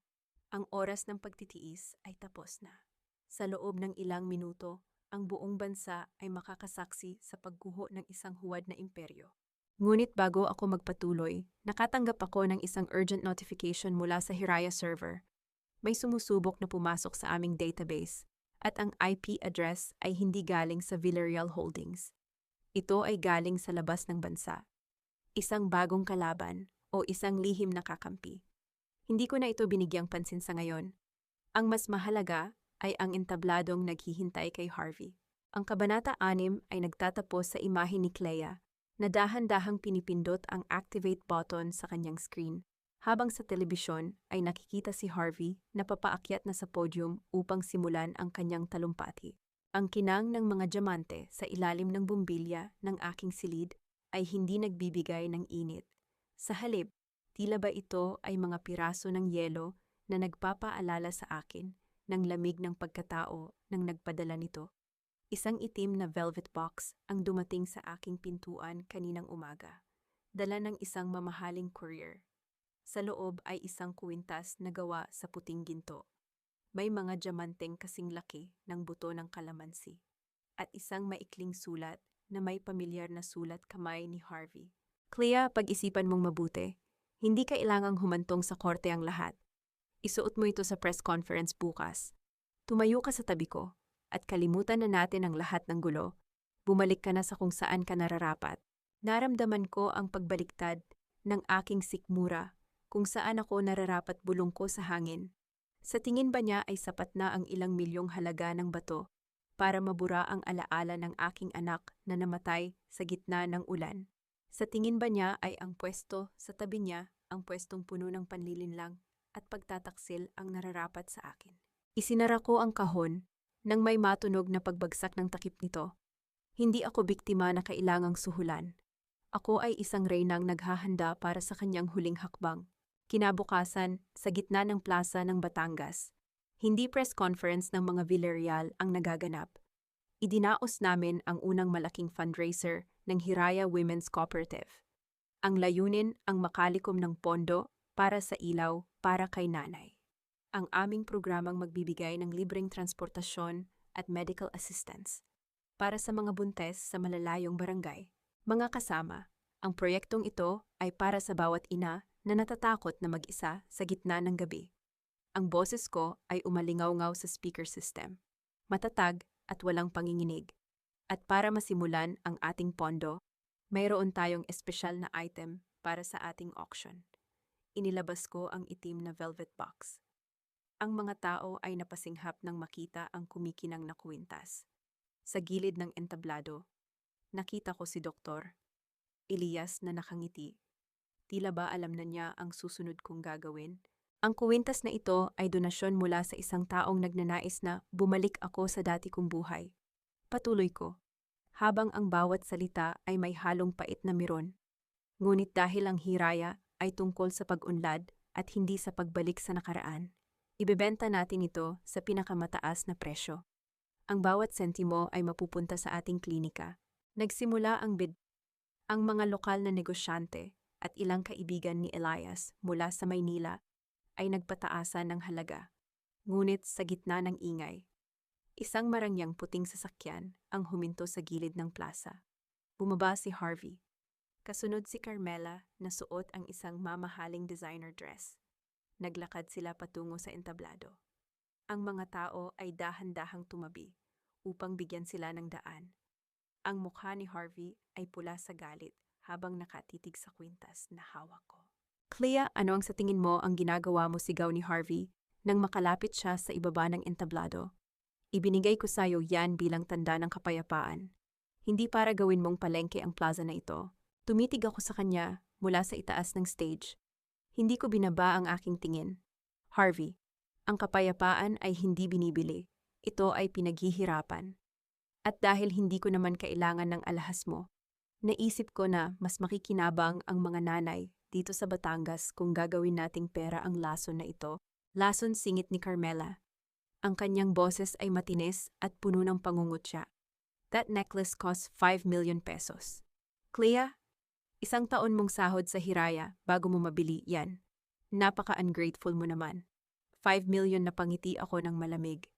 Ang oras ng pagtitiis ay tapos na. Sa loob ng ilang minuto, ang buong bansa ay makakasaksi sa pagguho ng isang huwad na imperyo. Ngunit bago ako magpatuloy, nakatanggap ako ng isang urgent notification mula sa Hiraya server. May sumusubok na pumasok sa aming database at ang IP address ay hindi galing sa Villarreal Holdings. Ito ay galing sa labas ng bansa. Isang bagong kalaban o isang lihim na kakampi. Hindi ko na ito binigyang pansin sa ngayon. Ang mas mahalaga ay ang entabladong naghihintay kay Harvey. Ang Kabanata 6 ay nagtatapos sa imahe ni Clea na dahan-dahang pinipindot ang activate button sa kanyang screen, habang sa telebisyon ay nakikita si Harvey na papaakyat na sa podium upang simulan ang kanyang talumpati. Ang kinang ng mga diamante sa ilalim ng bumbilya ng aking silid ay hindi nagbibigay ng init. Sa halip, tila ba ito ay mga piraso ng yelo na nagpapaalala sa akin ng lamig ng pagkatao ng nagpadala nito. Isang itim na velvet box ang dumating sa aking pintuan kaninang umaga, dala ng isang mamahaling courier. Sa loob ay isang kuwintas na gawa sa puting ginto. May mga diamanteng kasing laki ng buto ng kalamansi, at isang maikling sulat na may pamilyar na sulat kamay ni Harvey. Clea, pag-isipan mong mabuti. Hindi kailangang humantong sa korte ang lahat. Isuot mo ito sa press conference bukas. Tumayo ka sa tabi ko, at kalimutan na natin ang lahat ng gulo. Bumalik ka na sa kung saan ka nararapat. Naramdaman ko ang pagbaliktad ng aking sikmura, kung saan ako nararapat bulong ko sa hangin. Sa tingin ba niya ay sapat na ang ilang milyong halaga ng bato para mabura ang alaala ng aking anak na namatay sa gitna ng ulan? Sa tingin ba niya ay ang pwesto sa tabi niya, ang pwestong puno ng panlilinlang at pagtataksil ang nararapat sa akin? Isinara ko ang kahon nang may matunog na pagbagsak ng takip nito. Hindi ako biktima na kailangang suhulan. Ako ay isang reynang naghahanda para sa kanyang huling hakbang. Kinabukasan, sa gitna ng plaza ng Batangas, hindi press conference ng mga Villarreal ang nagaganap. Idinaos namin ang unang malaking fundraiser ng Hiraya Women's Cooperative. Ang layunin ang makalikom ng pondo para sa ilaw para kay nanay. Ang aming programang magbibigay ng libreng transportasyon at medical assistance para sa mga buntes sa malalayong barangay. Mga kasama, ang proyektong ito ay para sa bawat ina na natatakot na mag-isa sa gitna ng gabi. Ang boses ko ay umalingaw-ngaw sa speaker system, matatag at walang panginginig. At para masimulan ang ating pondo, mayroon tayong espesyal na item para sa ating auction. Inilabas ko ang itim na velvet box. Ang mga tao ay napasinghap nang makita ang kumikinang na kuwintas. Sa gilid ng entablado, nakita ko si Dr. Elias na nakangiti. Tila ba alam na niya ang susunod kong gagawin? Ang kuwintas na ito ay donasyon mula sa isang taong nagnanais na bumalik ako sa dati kong buhay. Patuloy ko, habang ang bawat salita ay may halong pait na miron. Ngunit dahil ang hiraya ay tungkol sa pag-unlad at hindi sa pagbalik sa nakaraan, ibebenta natin ito sa pinakamataas na presyo. Ang bawat sentimo ay mapupunta sa ating klinika. Nagsimula ang bid. Ang mga lokal na negosyante at ilang kaibigan ni Elias mula sa Maynila ay nagpataasan ng halaga. Ngunit sa gitna ng ingay, isang marangyang puting sasakyan ang huminto sa gilid ng plaza. Bumaba si Harvey. Kasunod si Carmela na suot ang isang mamahaling designer dress. Naglakad sila patungo sa entablado. Ang mga tao ay dahan-dahang tumabi upang bigyan sila ng daan. Ang mukha ni Harvey ay pula sa galit habang nakatitig sa kwintas na hawak ko. Clea, ano ang sa tingin mo ang ginagawa mo, sigaw ni Harvey nang makalapit siya sa ibaba ng entablado? Ibinigay ko sa iyo yan bilang tanda ng kapayapaan. Hindi para gawin mong palengke ang plaza na ito. Tumitig ako sa kanya mula sa itaas ng stage. Hindi ko binaba ang aking tingin. Harvey, ang kapayapaan ay hindi binibili. Ito ay pinaghihirapan. At dahil hindi ko naman kailangan ng alahas mo, naisip ko na mas makikinabang ang mga nanay dito sa Batangas kung gagawin nating pera ang lason na ito. Lason, singit ni Carmela. Ang kanyang boses ay matinis at puno ng pangungutya. That necklace cost 5 million pesos. Clea, isang taon mong sahod sa Hiraya bago mo mabili yan. Napaka-ungrateful mo naman. 5 million na pangiti ako ng malamig.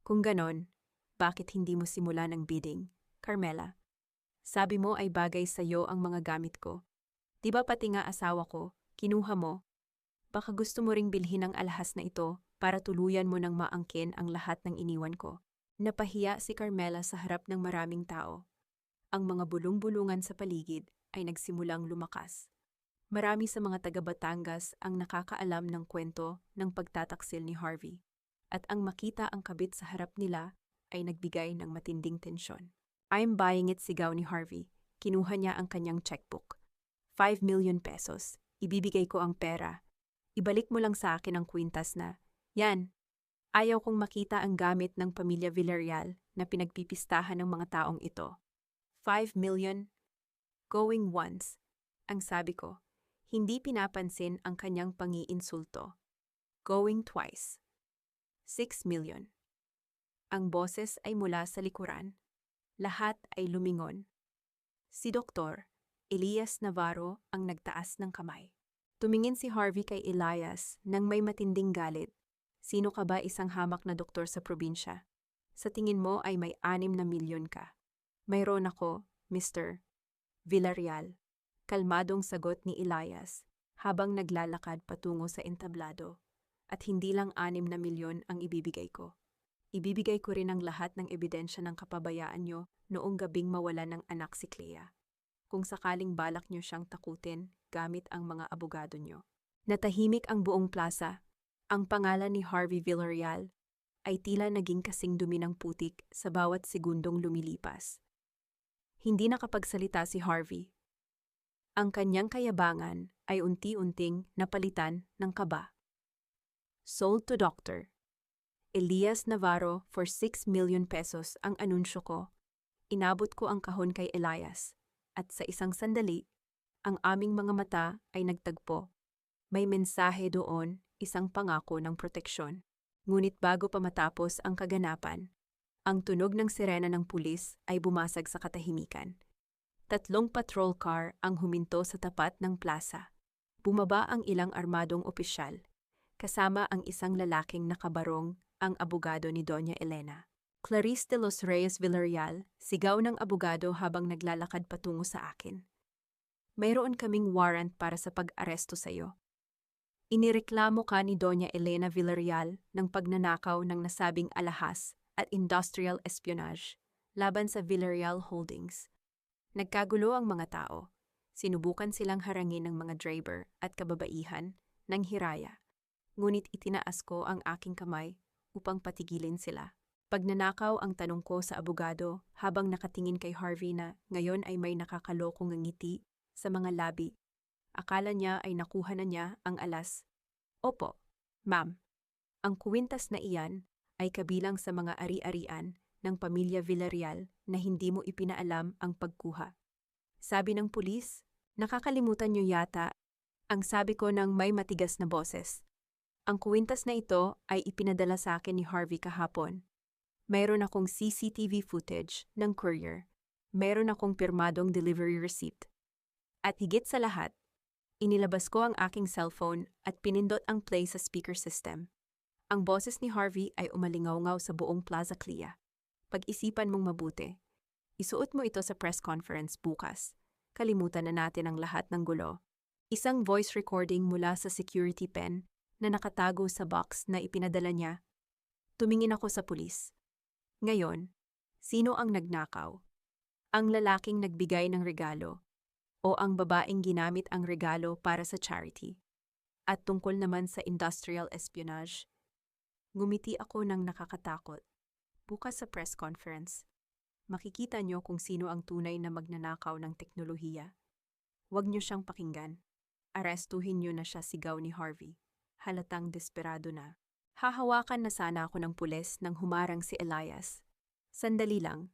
Kung ganon, bakit hindi mo simulan ang bidding, Carmela? Sabi mo ay bagay sa iyo ang mga gamit ko. Di ba pati nga asawa ko, kinuha mo? Baka gusto mo ring bilhin ang alahas na ito para tuluyan mo ng maangkin ang lahat ng iniwan ko. Napahiya si Carmela sa harap ng maraming tao. Ang mga bulong-bulungan sa paligid ay nagsimulang lumakas. Marami sa mga taga-Batangas ang nakakaalam ng kwento ng pagtataksil ni Harvey. At ang makita ang kabit sa harap nila ay nagbigay ng matinding tensyon. "I'm buying it," sigaw ni Harvey. Kinuha niya ang kanyang checkbook. 5 million pesos. Ibibigay ko ang pera. Ibalik mo lang sa akin ang kwintas na, yan. Ayaw kong makita ang gamit ng pamilya Villarreal na pinagpipistahan ng mga taong ito. 5 million? Going once. Ang sabi ko, hindi pinapansin ang kanyang pangiinsulto. Going twice. 6 million. Ang boses ay mula sa likuran. Lahat ay lumingon. Si Dr. Elias Navarro ang nagtaas ng kamay. Tumingin si Harvey kay Elias nang may matinding galit. "Sino ka ba, isang hamak na doktor sa probinsya? Sa tingin mo ay may 6 milyon ka." "Mayroon ako, Mr. Villarreal." Kalmadong sagot ni Elias habang naglalakad patungo sa entablado. "At hindi lang 6 milyon ang ibibigay ko. Ibibigay ko rin ang lahat ng ebidensya ng kapabayaan nyo noong gabing mawala ng anak si Clea. Kung sakaling balak nyo siyang takutin gamit ang mga abogado nyo." Natahimik ang buong plaza. Ang pangalan ni Harvey Villarreal ay tila naging kasing dumi ng putik sa bawat segundong lumilipas. Hindi nakapagsalita si Harvey. Ang kanyang kayabangan ay unti-unting napalitan ng kaba. "Sold to Dr. Elias Navarro for 6 million pesos ang anunsyo ko." Inabot ko ang kahon kay Elias. At sa isang sandali, ang aming mga mata ay nagtagpo. May mensahe doon, isang pangako ng proteksyon. Ngunit bago pa matapos ang kaganapan, ang tunog ng sirena ng pulis ay bumasag sa katahimikan. 3 patrol car ang huminto sa tapat ng plaza. Bumaba ang ilang armadong opisyal, kasama ang isang lalaking nakabarong, ang abogado ni Doña Elena. "Clarice de los Reyes Villarreal," sigaw ng abogado habang naglalakad patungo sa akin. "Mayroon kaming warrant para sa pag-aresto sa iyo. Inireklamo ka ni Doña Elena Villarreal ng pagnanakaw ng nasabing alahas at industrial espionage laban sa Villarreal Holdings. Nagkagulo ang mga tao. Sinubukan silang harangin ng mga driver at kababaihan ng hiraya. Ngunit itinaas ko ang aking kamay upang patigilin sila. Pagnanakaw ang tanong ko sa abogado habang nakatingin kay Harvey na ngayon ay may nakakalokong ngiti sa mga labi. Akala niya ay nakuha na niya ang alas. "Opo, ma'am. Ang kuwintas na iyan ay kabilang sa mga ari-arian ng pamilya Villarreal na hindi mo ipinaalam ang pagkuha." Sabi ng pulis. "Nakakalimutan niyo yata," ang sabi ko ng may matigas na boses. "Ang kuwintas na ito ay ipinadala sa akin ni Harvey kahapon. Mayroon akong CCTV footage ng courier. Mayroon akong pirmadong delivery receipt. At higit sa lahat, inilabas ko ang aking cellphone at pinindot ang play sa speaker system." Ang boses ni Harvey ay umalingaw-ngaw sa buong Plaza Clea. "Pag-isipan mong mabuti. Isuot mo ito sa press conference bukas. Kalimutan na natin ang lahat ng gulo." Isang voice recording mula sa security pen na nakatago sa box na ipinadala niya. Tumingin ako sa pulis. Ngayon, sino ang nagnakaw? Ang lalaking nagbigay ng regalo o ang babaeng ginamit ang regalo para sa charity? At tungkol naman sa industrial espionage, ngumiti ako ng nakakatakot. Bukas sa press conference, makikita niyo kung sino ang tunay na magnanakaw ng teknolohiya. Huwag niyo siyang pakinggan. Arestuhin niyo na siya, sigaw ni Harvey. Halatang desperado na. Hahawakan na sana ako ng pulis nang humarang si Elias. "Sandali lang.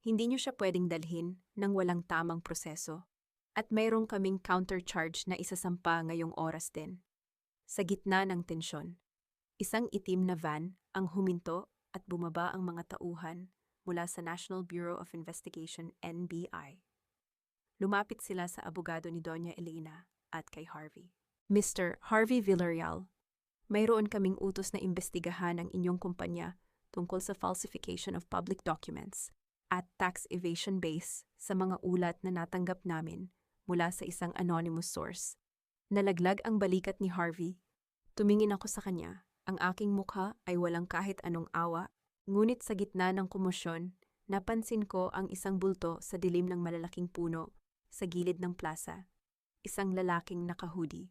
Hindi niyo siya pwedeng dalhin ng walang tamang proseso. At mayroong kaming countercharge na isasampa ngayong oras din." Sa gitna ng tensyon, isang itim na van ang huminto at bumaba ang mga tauhan mula sa National Bureau of Investigation (NBI). Lumapit sila sa abogado ni Doña Elena at kay Harvey. "Mr. Harvey Villarreal, mayroon kaming utos na imbestigahan ang inyong kumpanya tungkol sa falsification of public documents at tax evasion base sa mga ulat na natanggap namin mula sa isang anonymous source." Nalaglag ang balikat ni Harvey. Tumingin ako sa kanya. Ang aking mukha ay walang kahit anong awa, ngunit sa gitna ng komosyon, napansin ko ang isang bulto sa dilim ng malalaking puno sa gilid ng plaza. Isang lalaking naka-hoodie,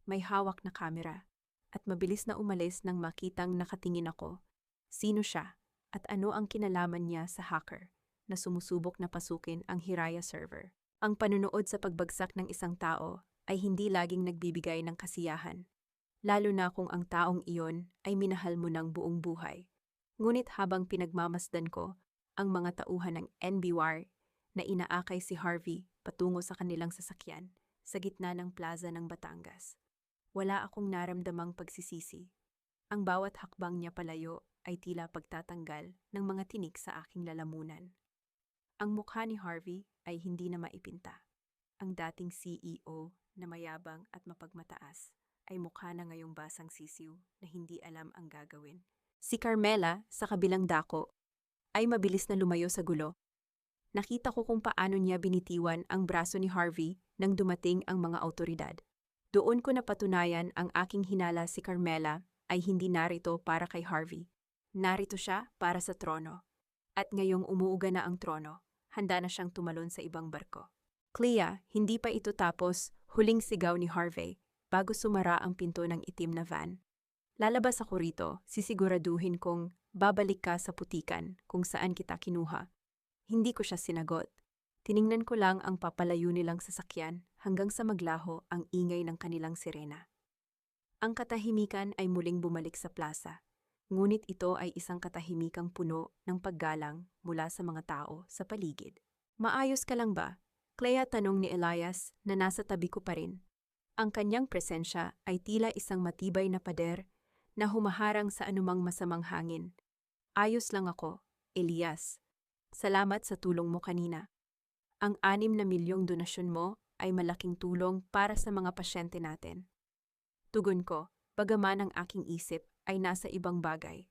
may hawak na kamera, at mabilis na umalis nang makitang nakatingin ako. Sino siya? At ano ang kinalaman niya sa hacker na sumusubok na pasukin ang Hiraya server? Ang panunood sa pagbagsak ng isang tao ay hindi laging nagbibigay ng kasiyahan, lalo na kung ang taong iyon ay minahal mo ng buong buhay. Ngunit habang pinagmamasdan ko ang mga tauhan ng NBWAR na inaakay si Harvey patungo sa kanilang sasakyan sa gitna ng plaza ng Batangas, wala akong naramdamang pagsisisi. Ang bawat hakbang niya palayo ay tila pagtatanggal ng mga tinik sa aking lalamunan. Ang mukha ni Harvey ay hindi na maipinta. Ang dating CEO na mayabang at mapagmataas ay mukha na ngayong basang sisiw na hindi alam ang gagawin. Si Carmela, sa kabilang dako, ay mabilis na lumayo sa gulo. Nakita ko kung paano niya binitiwan ang braso ni Harvey nang dumating ang mga awtoridad. Doon ko napatunayan ang aking hinala si Carmela ay hindi narito para kay Harvey. Narito siya para sa trono. At ngayong umuuga na ang trono, handa na siyang tumalon sa ibang barko. Clea, hindi pa ito tapos, huling sigaw ni Harvey bago sumara ang pinto ng itim na van. Lalabas ako rito, sisiguraduhin kong babalik ka sa putikan kung saan kita kinuha. Hindi ko siya sinagot. Tiningnan ko lang ang papalayo nilang sasakyan hanggang sa maglaho ang ingay ng kanilang sirena. Ang katahimikan ay muling bumalik sa plaza, ngunit ito ay isang katahimikang puno ng paggalang mula sa mga tao sa paligid. Maayos ka lang ba? Clea, tanong ni Elias na nasa tabi ko pa rin. Ang kanyang presensya ay tila isang matibay na pader na humaharang sa anumang masamang hangin. Ayos lang ako, Elias. Salamat sa tulong mo kanina. Ang 6 na milyong donasyon mo ay malaking tulong para sa mga pasyente natin. Tugon ko, bagaman ang aking isip ay nasa ibang bagay.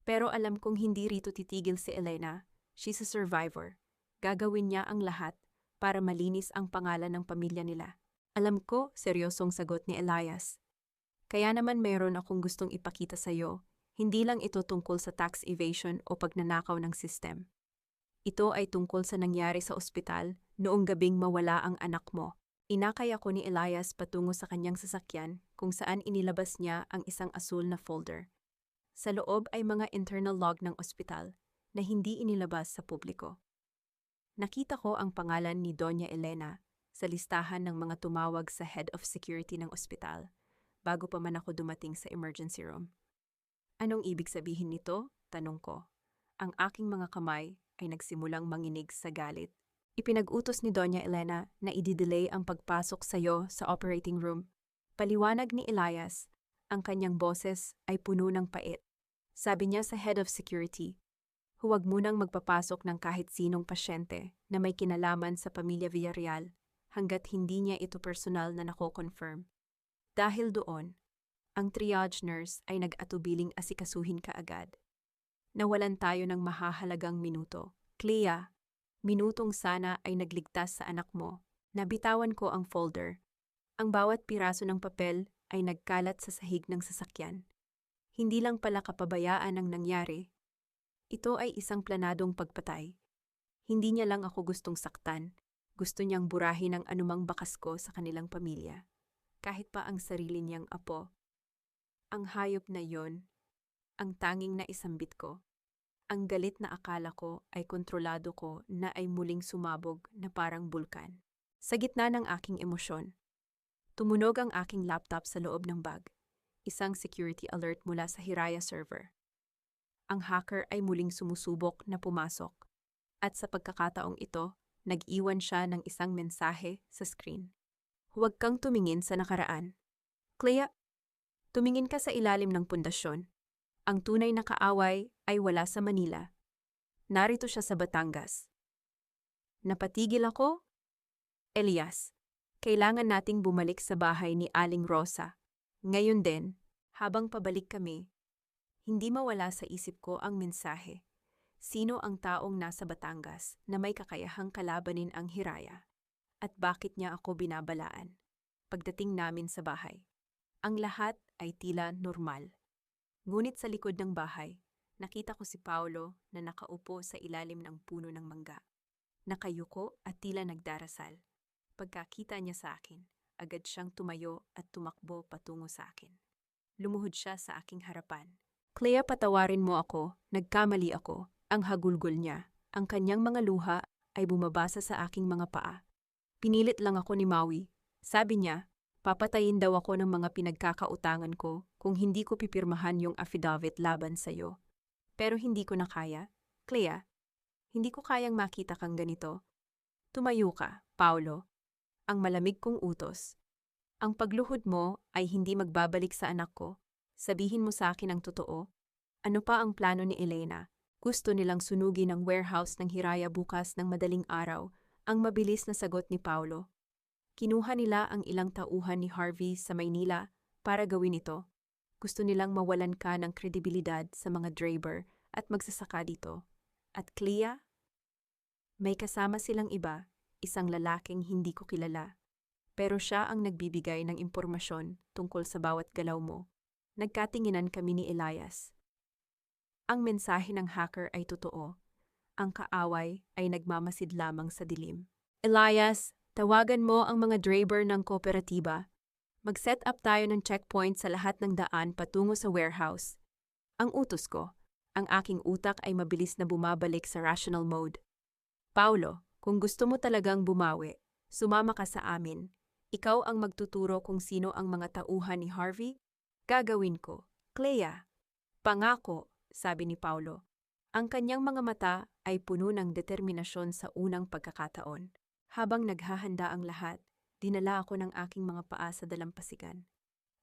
Pero alam kong hindi rito titigil si Elena. She's a survivor. Gagawin niya ang lahat para malinis ang pangalan ng pamilya nila. Alam ko, seryosong sagot ni Elias. Kaya naman mayroon akong gustong ipakita sa iyo. Hindi lang ito tungkol sa tax evasion o pagnanakaw ng system. Ito ay tungkol sa nangyari sa ospital noong gabing mawala ang anak mo. Inakay ako ni Elias patungo sa kanyang sasakyan kung saan inilabas niya ang isang asul na folder. Sa loob ay mga internal log ng ospital na hindi inilabas sa publiko. Nakita ko ang pangalan ni Doña Elena sa listahan ng mga tumawag sa head of security ng ospital bago pa man ako dumating sa emergency room. Anong ibig sabihin nito? Tanong ko. Ang aking mga kamay ay nagsimulang manginig sa galit. Ipinag-utos ni Doña Elena na i-delay ang pagpasok sa iyo sa operating room. Paliwanag ni Elias, ang kanyang boses ay puno ng pait. Sabi niya sa head of security, huwag munang magpapasok ng kahit sinong pasyente na may kinalaman sa pamilya Villarreal hanggat hindi niya ito personal na nako-confirm. Dahil doon, ang triage nurse ay nag-atubiling asikasuhin kaagad. Nawalan tayo ng mahahalagang minuto. Clea, minutong sana ay nagligtas sa anak mo. Nabitawan ko ang folder. Ang bawat piraso ng papel ay nagkalat sa sahig ng sasakyan. Hindi lang pala kapabayaan ang nangyari. Ito ay isang planadong pagpatay. Hindi niya lang ako gustong saktan. Gusto niyang burahin ang anumang bakas ko sa kanilang pamilya. Kahit pa ang sarili niyang apo. Ang hayop na yon, ang tanging naisambit ko. Ang galit na akala ko ay kontrolado ko na ay muling sumabog na parang bulkan. Sa gitna ng aking emosyon, tumunog ang aking laptop sa loob ng bag. Isang security alert mula sa Hiraya server. Ang hacker ay muling sumusubok na pumasok. At sa pagkakataong ito, nag-iwan siya ng isang mensahe sa screen. Huwag kang tumingin sa nakaraan. Clea, tumingin ka sa ilalim ng pundasyon. Ang tunay na kaaway ay wala sa Manila. Narito siya sa Batangas. Napatigil ako? Elias, kailangan nating bumalik sa bahay ni Aling Rosa. Ngayon din, habang pabalik kami, hindi mawala sa isip ko ang mensahe. Sino ang taong nasa Batangas na may kakayahang kalabanin ang Hiraya? At bakit niya ako binabalaan? Pagdating namin sa bahay, ang lahat ay tila normal. Ngunit sa likod ng bahay, nakita ko si Paolo na nakaupo sa ilalim ng puno ng mangga. Nakayuko at tila nagdarasal. Pagkakita niya sa akin, agad siyang tumayo at tumakbo patungo sa akin. Lumuhod siya sa aking harapan. Clea, patawarin mo ako, nagkamali ako. Ang hagulgol niya, ang kanyang mga luha ay bumabasa sa aking mga paa. Pinilit lang ako ni Maui. Sabi niya, papatayin daw ako ng mga pinagkakautangan ko kung hindi ko pipirmahan yung affidavit laban sa'yo. Pero hindi ko na kaya. Clea, hindi ko kayang makita kang ganito. Tumayo ka, Paolo. Ang malamig kong utos. Ang pagluhod mo ay hindi magbabalik sa anak ko. Sabihin mo sa akin ang totoo. Ano pa ang plano ni Elena? Gusto nilang sunugin ang warehouse ng Hiraya bukas ng madaling araw, ang mabilis na sagot ni Paolo. Kinuha nila ang ilang tauhan ni Harvey sa Maynila para gawin ito. Gusto nilang mawalan ka ng kredibilidad sa mga driver at magsasaka dito. At Clea? May kasama silang iba, isang lalaking hindi ko kilala. Pero siya ang nagbibigay ng impormasyon tungkol sa bawat galaw mo. Nagkatinginan kami ni Elias. Ang mensahe ng hacker ay totoo. Ang kaaway ay nagmamasid lamang sa dilim. Elias, tawagan mo ang mga driver ng kooperatiba. Mag-set up tayo ng checkpoint sa lahat ng daan patungo sa warehouse. Ang utos ko, ang aking utak ay mabilis na bumabalik sa rational mode. Paulo, kung gusto mo talagang bumawi, sumama ka sa amin. Ikaw ang magtuturo kung sino ang mga tauhan ni Harvey? Gagawin ko. Clea. Pangako, sabi ni Paulo. Ang kanyang mga mata ay puno ng determinasyon sa unang pagkakataon. Habang naghahanda ang lahat, dinala ako ng aking mga paa sa dalampasigan.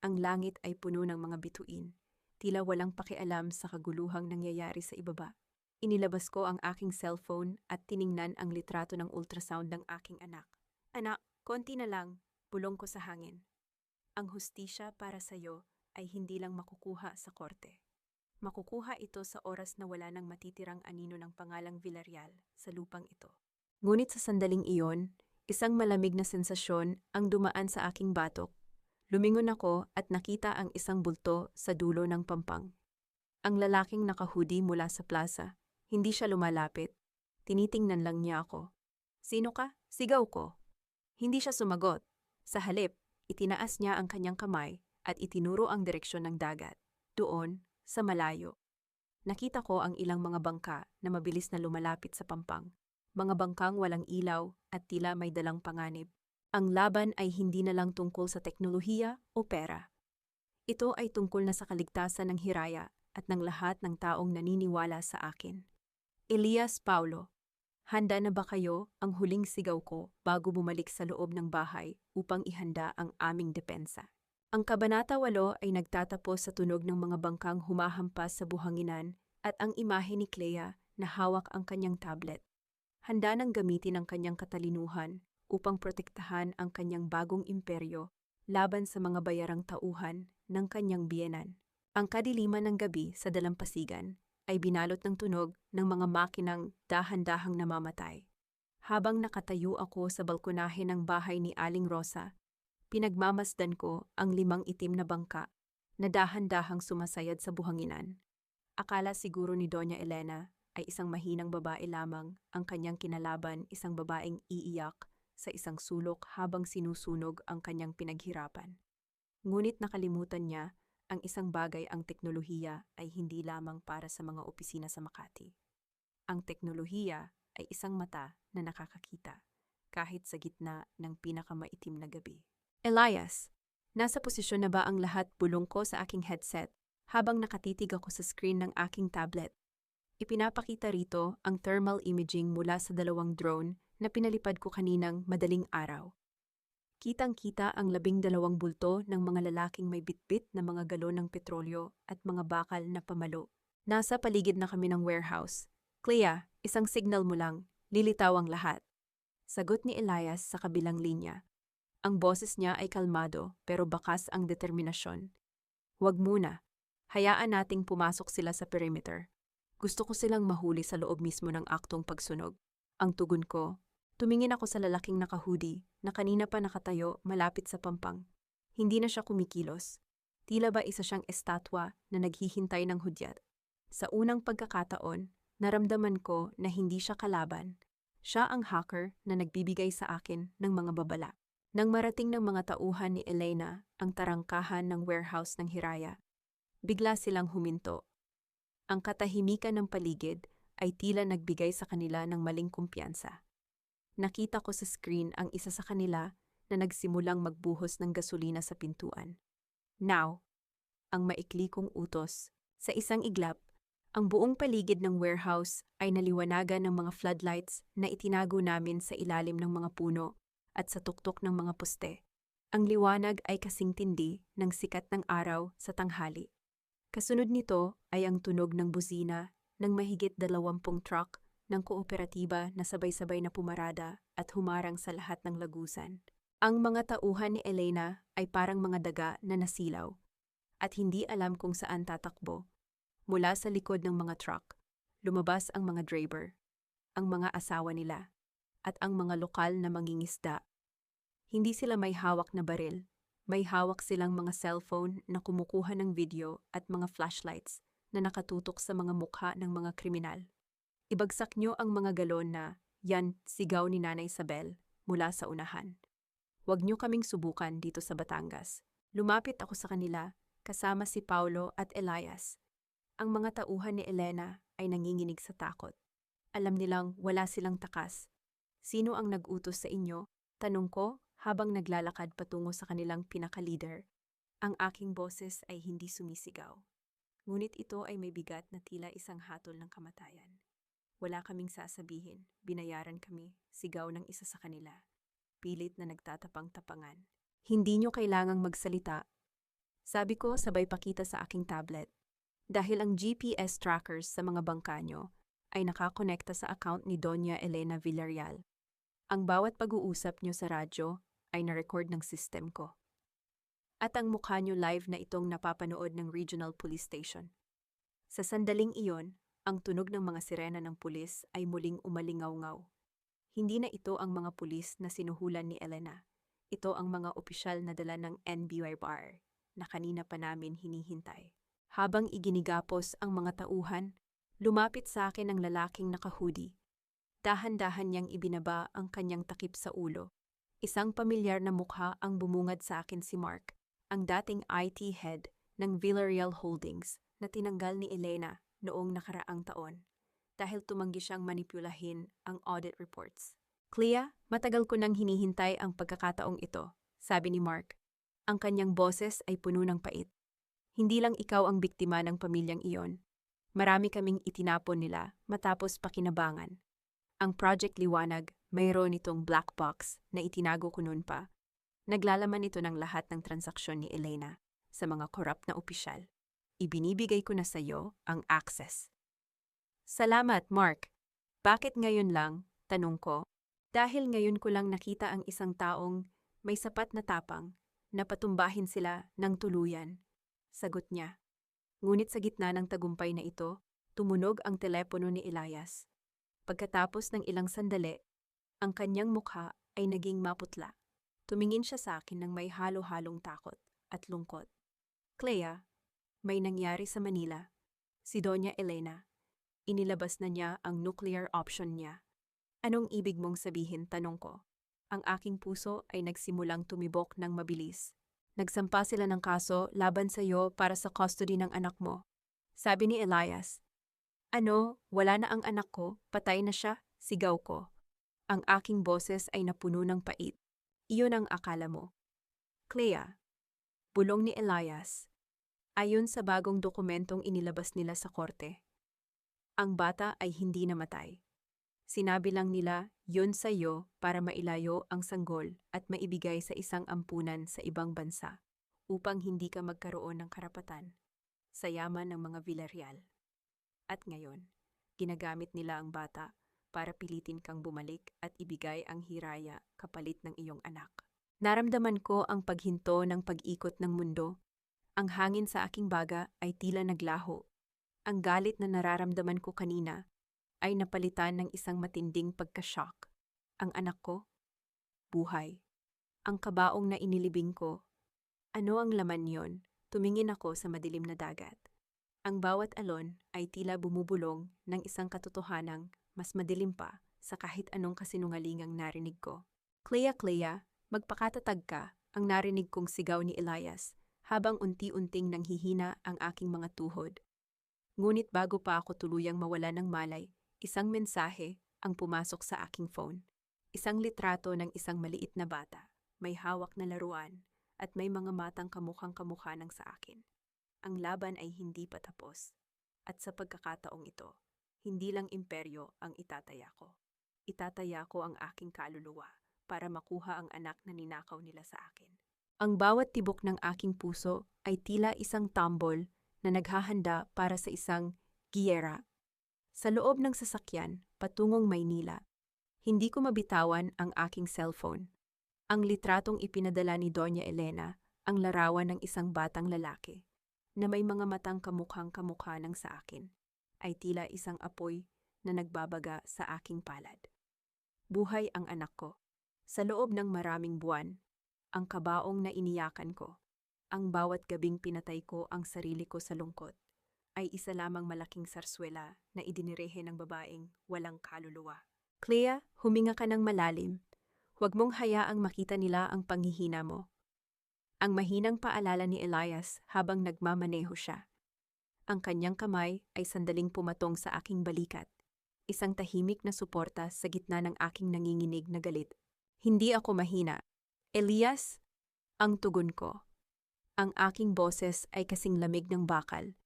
Ang langit ay puno ng mga bituin. Tila walang pakialam sa kaguluhang nangyayari sa ibaba. Inilabas ko ang aking cellphone at tiningnan ang litrato ng ultrasound ng aking anak. Anak, konti na lang, bulong ko sa hangin. Ang hustisya para sa'yo ay hindi lang makukuha sa korte. Makukuha ito sa oras na wala nang matitirang anino ng pangalang Villarreal sa lupang ito. Ngunit sa sandaling iyon, isang malamig na sensasyon ang dumaan sa aking batok. Lumingon ako at nakita ang isang bulto sa dulo ng pampang. Ang lalaking nakahudi mula sa plaza. Hindi siya lumalapit. Tinitingnan lang niya ako. Sino ka? Sigaw ko. Hindi siya sumagot. Sa halip, itinaas niya ang kanyang kamay at itinuro ang direksyon ng dagat. Doon, sa malayo. Nakita ko ang ilang mga bangka na mabilis na lumalapit sa pampang. Mga bangkang walang ilaw at tila may dalang panganib. Ang laban ay hindi na lang tungkol sa teknolohiya o pera. Ito ay tungkol na sa kaligtasan ng Hiraya at ng lahat ng taong naniniwala sa akin. Elias, Paulo, handa na ba kayo? Ang huling sigaw ko bago bumalik sa loob ng bahay upang ihanda ang aming depensa. Ang Kabanata 8 ay nagtatapos sa tunog ng mga bangkang humahampas sa buhanginan at ang imahe ni Clea na hawak ang kanyang tablet. Handa nang gamitin ang kanyang katalinuhan upang protektahan ang kanyang bagong imperyo laban sa mga bayarang tauhan ng kanyang biyenan. Ang kadiliman ng gabi sa dalampasigan ay binalot ng tunog ng mga makinang dahan-dahang namamatay. Habang nakatayo ako sa balkonahe ng bahay ni Aling Rosa, pinagmamasdan ko ang 5 itim na bangka na dahan-dahang sumasayad sa buhanginan. Akala siguro ni Doña Elena ay isang mahinang babae lamang ang kanyang kinalaban, isang babaeng iiyak sa isang sulok habang sinusunog ang kanyang pinaghirapan. Ngunit nakalimutan niya ang isang bagay, ang teknolohiya ay hindi lamang para sa mga opisina sa Makati. Ang teknolohiya ay isang mata na nakakakita kahit sa gitna ng pinakamaitim na gabi. Elias, nasa posisyon na ba ang lahat? Bulong ko sa aking headset habang nakatitig ako sa screen ng aking tablet. Ipinapakita rito ang thermal imaging mula sa 2 drone na pinalipad ko kaninang madaling araw. Kitang-kita ang 12 bulto ng mga lalaking may bitbit na mga galon ng petrolyo at mga bakal na pamalo. Nasa paligid na kami ng warehouse. Clea, isang signal mo lang, lilitaw ang lahat. Sagot ni Elias sa kabilang linya. Ang boses niya ay kalmado pero bakas ang determinasyon. Huwag muna. Hayaan nating pumasok sila sa perimeter. Gusto ko silang mahuli sa loob mismo ng aktong pagsunog. Ang tugon ko, tumingin ako sa lalaking nakahudi na kanina pa nakatayo malapit sa pampang. Hindi na siya kumikilos. Tila ba isa siyang estatwa na naghihintay ng hudyat. Sa unang pagkakataon, naramdaman ko na hindi siya kalaban. Siya ang hacker na nagbibigay sa akin ng mga babala. Nang marating ng mga tauhan ni Elena ang tarangkahan ng warehouse ng Hiraya, bigla silang huminto. Ang katahimikan ng paligid ay tila nagbigay sa kanila ng maling kumpiyansa. Nakita ko sa screen ang isa sa kanila na nagsimulang magbuhos ng gasolina sa pintuan. Now, ang maikli kong utos, sa isang iglap, ang buong paligid ng warehouse ay naliwanagan ng mga floodlights na itinago namin sa ilalim ng mga puno at sa tuktok ng mga poste. Ang liwanag ay kasing tindi ng sikat ng araw sa tanghali. Kasunod nito ay ang tunog ng buzina ng mahigit 20 truck ng kooperatiba na sabay-sabay na pumarada at humarang sa lahat ng lagusan. Ang mga tauhan ni Elena ay parang mga daga na nasilaw at hindi alam kung saan tatakbo. Mula sa likod ng mga truck, lumabas ang mga driver, ang mga asawa nila, at ang mga lokal na mangingisda. Hindi sila may hawak na baril, may hawak silang mga cellphone na kumukuha ng video at mga flashlights na nakatutok sa mga mukha ng mga kriminal. Ibagsak nyo ang mga galon na, yan, sigaw ni Nanay Isabel, mula sa unahan. Huwag nyo kaming subukan dito sa Batangas. Lumapit ako sa kanila, kasama si Paulo at Elias. Ang mga tauhan ni Elena ay nanginginig sa takot. Alam nilang wala silang takas. Sino ang nag-utos sa inyo? Tanong ko habang naglalakad patungo sa kanilang pinaka-leader. Ang aking boses ay hindi sumisigaw. Ngunit ito ay may bigat na tila isang hatol ng kamatayan. Wala kaming sasabihin, binayaran kami, sigaw ng isa sa kanila. Pilit na nagtatapang-tapangan. Hindi nyo kailangang magsalita. Sabi ko sabay pakita sa aking tablet. Dahil ang GPS trackers sa mga bangka nyo ay nakakonekta sa account ni Doña Elena Villarreal. Ang bawat pag-uusap nyo sa radyo ay na-record ng system ko. At ang mukha nyo live na itong napapanood ng Regional Police Station. Sa sandaling iyon, ang tunog ng mga sirena ng pulis ay muling umalingaw-ngaw. Hindi na ito ang mga pulis na sinuhulan ni Elena. Ito ang mga opisyal na dala ng NBIR na kanina pa namin hinihintay. Habang iginigapos ang mga tauhan, lumapit sa akin ang lalaking naka-hoodie. Dahan-dahan niyang ibinaba ang kanyang takip sa ulo. Isang pamilyar na mukha ang bumungad sa akin si Mark, ang dating IT head ng Villarreal Holdings na tinanggal ni Elena noong nakaraang taon dahil tumanggi siyang manipulahin ang audit reports. Clea, matagal ko nang hinihintay ang pagkakataong ito, sabi ni Mark. Ang kanyang boses ay puno ng pait. Hindi lang ikaw ang biktima ng pamilyang iyon. Marami kaming itinapon nila matapos pakinabangan. Ang Project Liwanag, mayroon itong black box na itinago ko noon pa. Naglalaman ito ng lahat ng transaksyon ni Elena sa mga korap na opisyal. Ibinibigay ko na sa iyo ang access. Salamat, Mark. Bakit ngayon lang? Tanong ko. Dahil ngayon ko lang nakita ang isang taong may sapat na tapang na patumbahin sila ng tuluyan. Sagot niya. Ngunit sa gitna ng tagumpay na ito, tumunog ang telepono ni Elias. Pagkatapos ng ilang sandali, ang kanyang mukha ay naging maputla. Tumingin siya sa akin ng may halo-halong takot at lungkot. Clea, may nangyari sa Manila. Si Doña Elena. Inilabas na niya ang nuclear option niya. Anong ibig mong sabihin? Tanong ko. Ang aking puso ay nagsimulang tumibok ng mabilis. Nagsampa sila ng kaso laban sa iyo para sa custody ng anak mo. Sabi ni Elias. Ano, wala na ang anak ko, patay na siya, sigaw ko. Ang aking boses ay napuno ng pait. Iyon ang akala mo. Clea, bulong ni Elias. Ayon sa bagong dokumentong inilabas nila sa korte, ang bata ay hindi namatay. Sinabi lang nila yun sa iyo para mailayo ang sanggol at maibigay sa isang ampunan sa ibang bansa upang hindi ka magkaroon ng karapatan sa yaman ng mga Villarreal. At ngayon, ginagamit nila ang bata para pilitin kang bumalik at ibigay ang hiraya kapalit ng iyong anak. Naramdaman ko ang paghinto ng pag-ikot ng mundo. Ang hangin sa aking baga ay tila naglaho. Ang galit na nararamdaman ko kanina ay napalitan ng isang matinding pagka-shock. Ang anak ko, buhay. Ang kabaong na inilibing ko, ano ang laman yon? Tumingin ako sa madilim na dagat. Ang bawat alon ay tila bumubulong ng isang katotohanang mas madilim pa sa kahit anong kasinungalingang narinig ko. Clea, magpakatatag ka, ang narinig kong sigaw ni Elias habang unti-unting nanghihina ang aking mga tuhod. Ngunit bago pa ako tuluyang mawala ng malay, isang mensahe ang pumasok sa aking phone. Isang litrato ng isang maliit na bata, may hawak na laruan, at may mga matang kamukhang-kamukha ng sa akin. Ang laban ay hindi pa tapos. At sa pagkakataong ito, hindi lang imperyo ang itataya ko. Itataya ko ang aking kaluluwa para makuha ang anak na ninakaw nila sa akin. Ang bawat tibok ng aking puso ay tila isang tambol na naghahanda para sa isang giyera. Sa loob ng sasakyan, patungong Maynila, hindi ko mabitawan ang aking cellphone. Ang litratong ipinadala ni Doña Elena, ang larawan ng isang batang lalaki, na may mga matang kamukhang-kamukha ng sa akin, ay tila isang apoy na nagbabaga sa aking palad. Buhay ang anak ko. Sa loob ng maraming buwan, ang kabaong na iniyakan ko, ang bawat gabing pinatay ko ang sarili ko sa lungkot, ay isa lamang malaking sarswela na idinirehe ng babaeng walang kaluluwa. Clea, huminga ka ng malalim. Huwag mong hayaang makita nila ang panghihina mo. Ang mahinang paalala ni Elias habang nagmamaneho siya. Ang kanyang kamay ay sandaling pumatong sa aking balikat. Isang tahimik na suporta sa gitna ng aking nanginginig na galit. Hindi ako mahina. Elias, ang tugon ko. Ang aking boses ay kasing lamig ng bakal.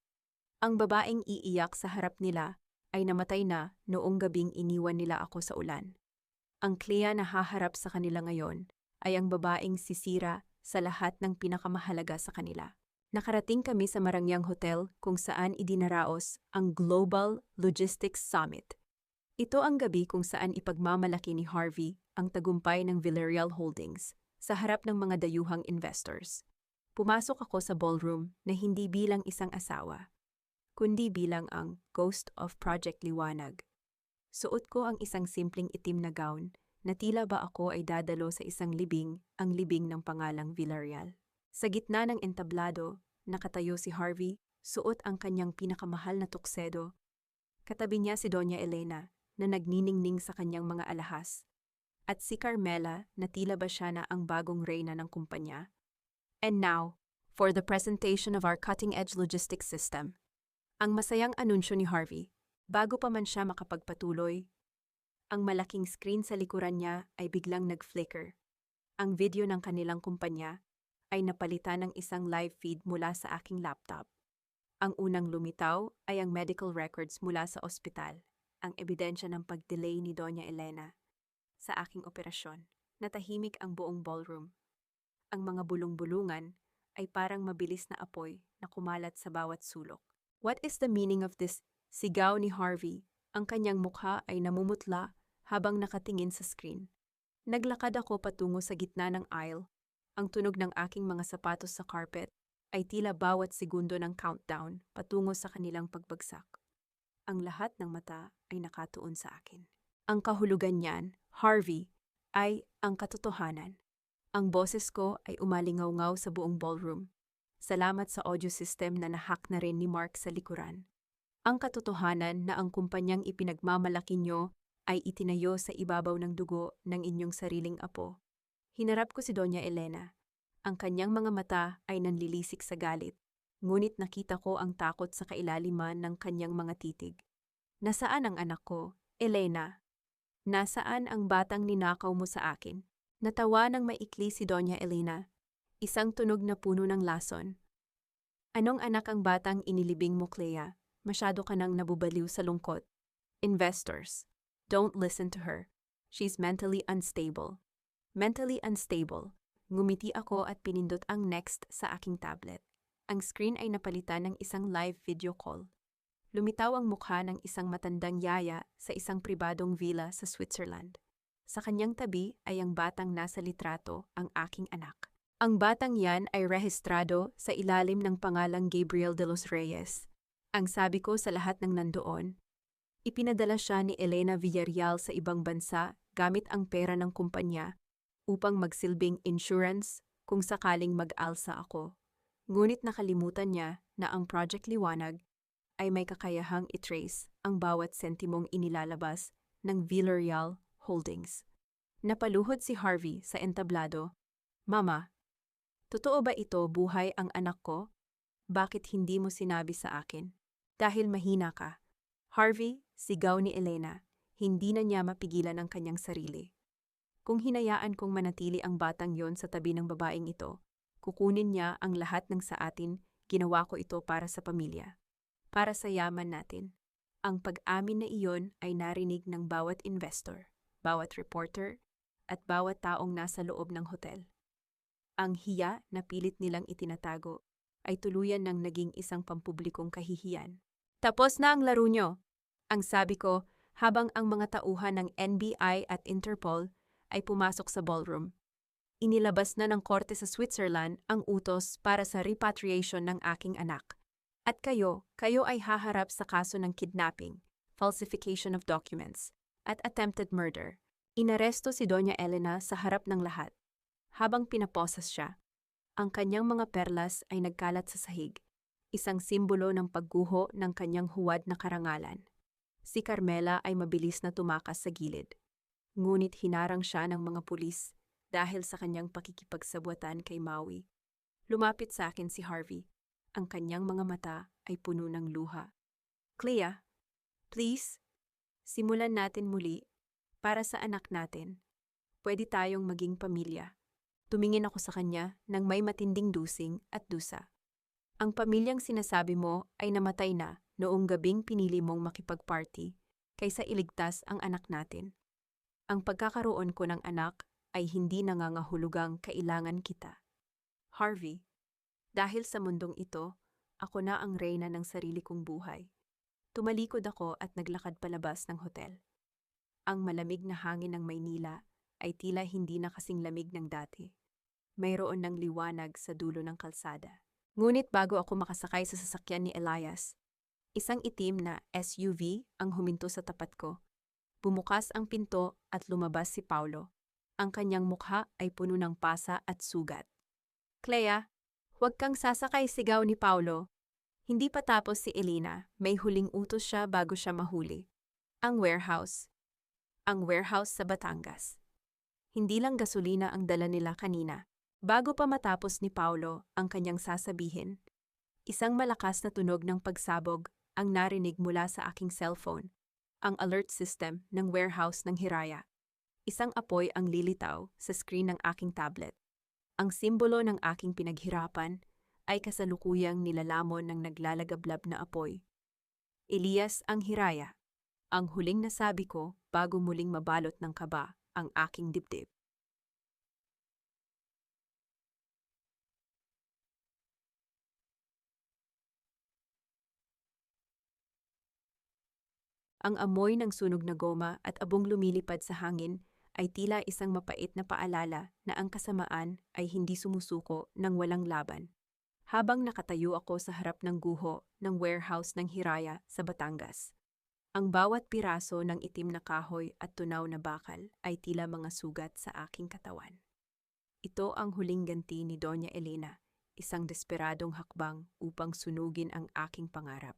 Ang babaeng iiyak sa harap nila ay namatay na noong gabing iniwan nila ako sa ulan. Ang Clea na haharap sa kanila ngayon ay ang babaeng sisira sa lahat ng pinakamahalaga sa kanila. Nakarating kami sa Marangyang Hotel kung saan idinaraos ang Global Logistics Summit. Ito ang gabi kung saan ipagmamalaki ni Harvey ang tagumpay ng Villarreal Holdings sa harap ng mga dayuhang investors. Pumasok ako sa ballroom na hindi bilang isang asawa, kundi bilang ang Ghost of Project Liwanag. Suot ko ang isang simpleng itim na gown na tila ba ako ay dadalo sa isang libing, ang libing ng pangalang Villarreal. Sa gitna ng entablado, nakatayo si Harvey, suot ang kanyang pinakamahal na tuksedo. Katabi niya si Doña Elena na nagniningning sa kanyang mga alahas, at si Carmela na tila ba siya na ang bagong reyna ng kumpanya. And now, for the presentation of our cutting-edge logistics system. Ang masayang anunsyo ni Harvey. Bago pa man siya makapagpatuloy, ang malaking screen sa likuran niya ay biglang nag-flicker. Ang video ng kanilang kumpanya ay napalitan ng isang live feed mula sa aking laptop. Ang unang lumitaw ay ang medical records mula sa ospital, ang ebidensya ng pag-delay ni Doña Elena sa aking operasyon. Natahimik ang buong ballroom. Ang mga bulong-bulungan ay parang mabilis na apoy na kumalat sa bawat sulok. What is the meaning of this? Sigaw ni Harvey. Ang kanyang mukha ay namumutla habang nakatingin sa screen. Naglakad ako patungo sa gitna ng aisle. Ang tunog ng aking mga sapatos sa carpet ay tila bawat segundo ng countdown patungo sa kanilang pagbagsak. Ang lahat ng mata ay nakatuon sa akin. Ang kahulugan niyan, Harvey, ay ang katotohanan. Ang boses ko ay umalingaw-ngaw sa buong ballroom. Salamat sa audio system na nahack na rin ni Mark sa likuran. Ang katotohanan na ang kumpanyang ipinagmamalaki nyo ay itinayo sa ibabaw ng dugo ng inyong sariling apo. Hinarap ko si Doña Elena. Ang kanyang mga mata ay nanlilisik sa galit, ngunit nakita ko ang takot sa kailaliman ng kanyang mga titig. Nasaan ang anak ko, Elena? Nasaan ang batang ninakaw mo sa akin? Natawa ng maikli si Doña Elena, isang tunog na puno ng lason. Anong anak ang batang inilibing mo, Clea? Masyado ka nang nabubaliw sa lungkot. Investors, don't listen to her. She's mentally unstable. Mentally unstable. Ngumiti ako at pinindot ang next sa aking tablet. Ang screen ay napalitan ng isang live video call. Lumitaw ang mukha ng isang matandang yaya sa isang pribadong villa sa Switzerland. Sa kanyang tabi ay ang batang nasa litrato, ang aking anak. Ang batang yan ay rehistrado sa ilalim ng pangalang Gabriel de los Reyes. Ang sabi ko sa lahat ng nandoon, ipinadala siya ni Elena Villarreal sa ibang bansa gamit ang pera ng kumpanya upang magsilbing insurance kung sakaling mag-alsa ako. Ngunit nakalimutan niya na ang Project Liwanag ay may kakayahang itrace ang bawat sentimong inilalabas ng Villarreal Holdings. Napaluhod si Harvey sa entablado. Mama, totoo ba ito buhay ang anak ko? Bakit hindi mo sinabi sa akin? Dahil mahina ka. Harvey, sigaw ni Elena, hindi na niya mapigilan ang kanyang sarili. Kung hinayaan kong manatili ang batang yon sa tabi ng babaeng ito, kukunin niya ang lahat ng sa atin, ginawa ko ito para sa pamilya. Para sa yaman natin. Ang pag-amin na iyon ay narinig ng bawat investor, bawat reporter, at bawat taong nasa loob ng hotel. Ang hiya na pilit nilang itinatago ay tuluyan ng naging isang pampublikong kahihiyan. Tapos na ang laro nyo, ang sabi ko habang ang mga tauhan ng NBI at Interpol ay pumasok sa ballroom. Inilabas na ng korte sa Switzerland ang utos para sa repatriation ng aking anak. At kayo ay haharap sa kaso ng kidnapping, falsification of documents, at attempted murder. Inaresto si Doña Elena sa harap ng lahat. Habang pinaposas siya, ang kanyang mga perlas ay nagkalat sa sahig, isang simbolo ng pagguho ng kanyang huwad na karangalan. Si Carmela ay mabilis na tumakas sa gilid. Ngunit hinarang siya ng mga pulis dahil sa kanyang pakikipagsabwatan kay Maui. Lumapit sa akin si Harvey. Ang kanyang mga mata ay puno ng luha. Clea, please, simulan natin muli para sa anak natin. Pwede tayong maging pamilya. Tumingin ako sa kanya nang may matinding dusing at dusa. Ang pamilyang sinasabi mo ay namatay na noong gabing pinili mong makipag-party kaysa iligtas ang anak natin. Ang pagkakaroon ko ng anak ay hindi nangangahulugang kailangan kita. Harvey, dahil sa mundong ito, ako na ang reyna ng sarili kong buhay. Tumalikod ako at naglakad palabas ng hotel. Ang malamig na hangin ng Maynila ay tila hindi na kasing lamig ng dati. Mayroon ng liwanag sa dulo ng kalsada. Ngunit bago ako makasakay sa sasakyan ni Elias, isang itim na SUV ang huminto sa tapat ko. Bumukas ang pinto at lumabas si Paulo. Ang kanyang mukha ay puno ng pasa at sugat. Clea, huwag kang sasakay, sigaw ni Paulo. Hindi pa tapos si Elena, may huling utos siya bago siya mahuli. Ang warehouse. Ang warehouse sa Batangas. Hindi lang gasolina ang dala nila kanina. Bago pa matapos ni Paulo ang kanyang sasabihin, isang malakas na tunog ng pagsabog ang narinig mula sa aking cellphone, ang alert system ng warehouse ng Hiraya. Isang apoy ang lilitaw sa screen ng aking tablet. Ang simbolo ng aking pinaghirapan ay kasalukuyang nilalamon ng naglalagablab na apoy. Elias ang Hiraya, ang huling nasabi ko bago muling mabalot ng kaba ang aking dibdib. Ang amoy ng sunog na goma at abong lumilipad sa hangin ay tila isang mapait na paalala na ang kasamaan ay hindi sumusuko ng walang laban. Habang nakatayo ako sa harap ng guho ng warehouse ng Hiraya sa Batangas, ang bawat piraso ng itim na kahoy at tunaw na bakal ay tila mga sugat sa aking katawan. Ito ang huling ganti ni Doña Elena, isang desperadong hakbang upang sunugin ang aking pangarap.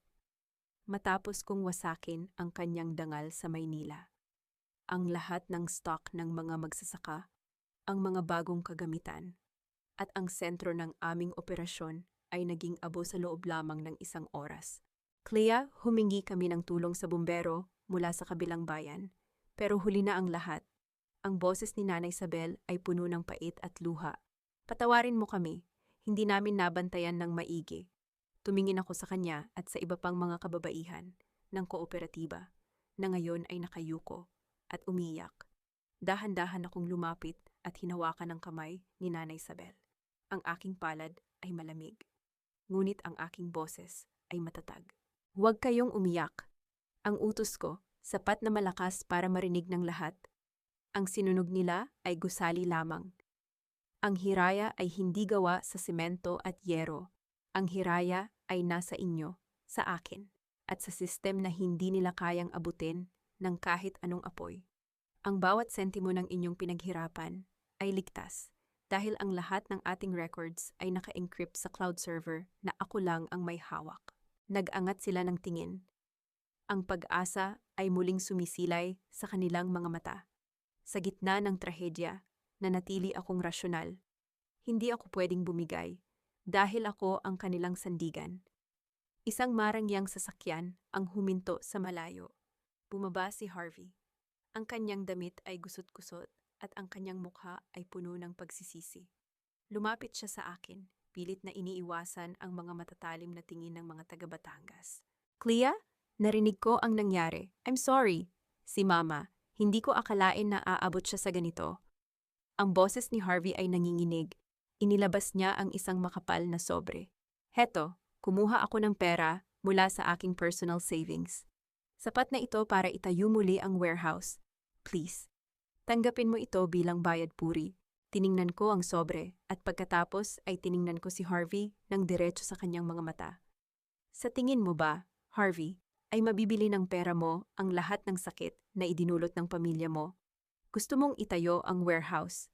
Matapos kong wasakin ang kanyang dangal sa Maynila, ang lahat ng stock ng mga magsasaka, ang mga bagong kagamitan, at ang sentro ng aming operasyon ay naging abo sa loob lamang ng isang oras. Clea, humingi kami ng tulong sa bumbero mula sa kabilang bayan, pero huli na ang lahat. Ang boses ni Nanay Isabel ay puno ng pait at luha. Patawarin mo kami, hindi namin nabantayan ng maigi. Tumingin ako sa kanya at sa iba pang mga kababaihan ng kooperatiba na ngayon ay nakayuko at umiyak. Dahan-dahan akong lumapit at hinawakan ng kamay ni Nanay Isabel. Ang aking palad ay malamig, ngunit ang aking boses ay matatag. Huwag kayong umiyak. Ang utos ko, sapat na malakas para marinig ng lahat. Ang sinunog nila ay gusali lamang. Ang Hiraya ay hindi gawa sa semento at yero. Ang Hiraya ay nasa inyo, sa akin, at sa sistem na hindi nila kayang abutin ng kahit anong apoy. Ang bawat sentimo ng inyong pinaghirapan ay ligtas dahil ang lahat ng ating records ay naka-encrypt sa cloud server na ako lang ang may hawak. Nag-angat sila ng tingin. Ang pag-asa ay muling sumisilay sa kanilang mga mata. Sa gitna ng trahedya, nanatili akong rasyonal. Hindi ako pwedeng bumigay dahil ako ang kanilang sandigan. Isang marangyang sasakyan ang huminto sa malayo. Bumaba si Harvey. Ang kanyang damit ay gusot-gusot at ang kanyang mukha ay puno ng pagsisisi. Lumapit siya sa akin, pilit na iniiwasan ang mga matatalim na tingin ng mga taga-Batangas. Clea, narinig ko ang nangyari. I'm sorry. Si Mama, hindi ko akalain na aabot siya sa ganito. Ang boses ni Harvey ay nanginginig. Inilabas niya ang isang makapal na sobre. Heto, kumuha ako ng pera mula sa aking personal savings. Sapat na ito para itayo muli ang warehouse. Please. Tanggapin mo ito bilang bayad puri. Tiningnan ko ang sobre at pagkatapos ay tiningnan ko si Harvey ng diretso sa kanyang mga mata. Sa tingin mo ba, Harvey, ay mabibili ng pera mo ang lahat ng sakit na idinulot ng pamilya mo? Gusto mong itayo ang warehouse.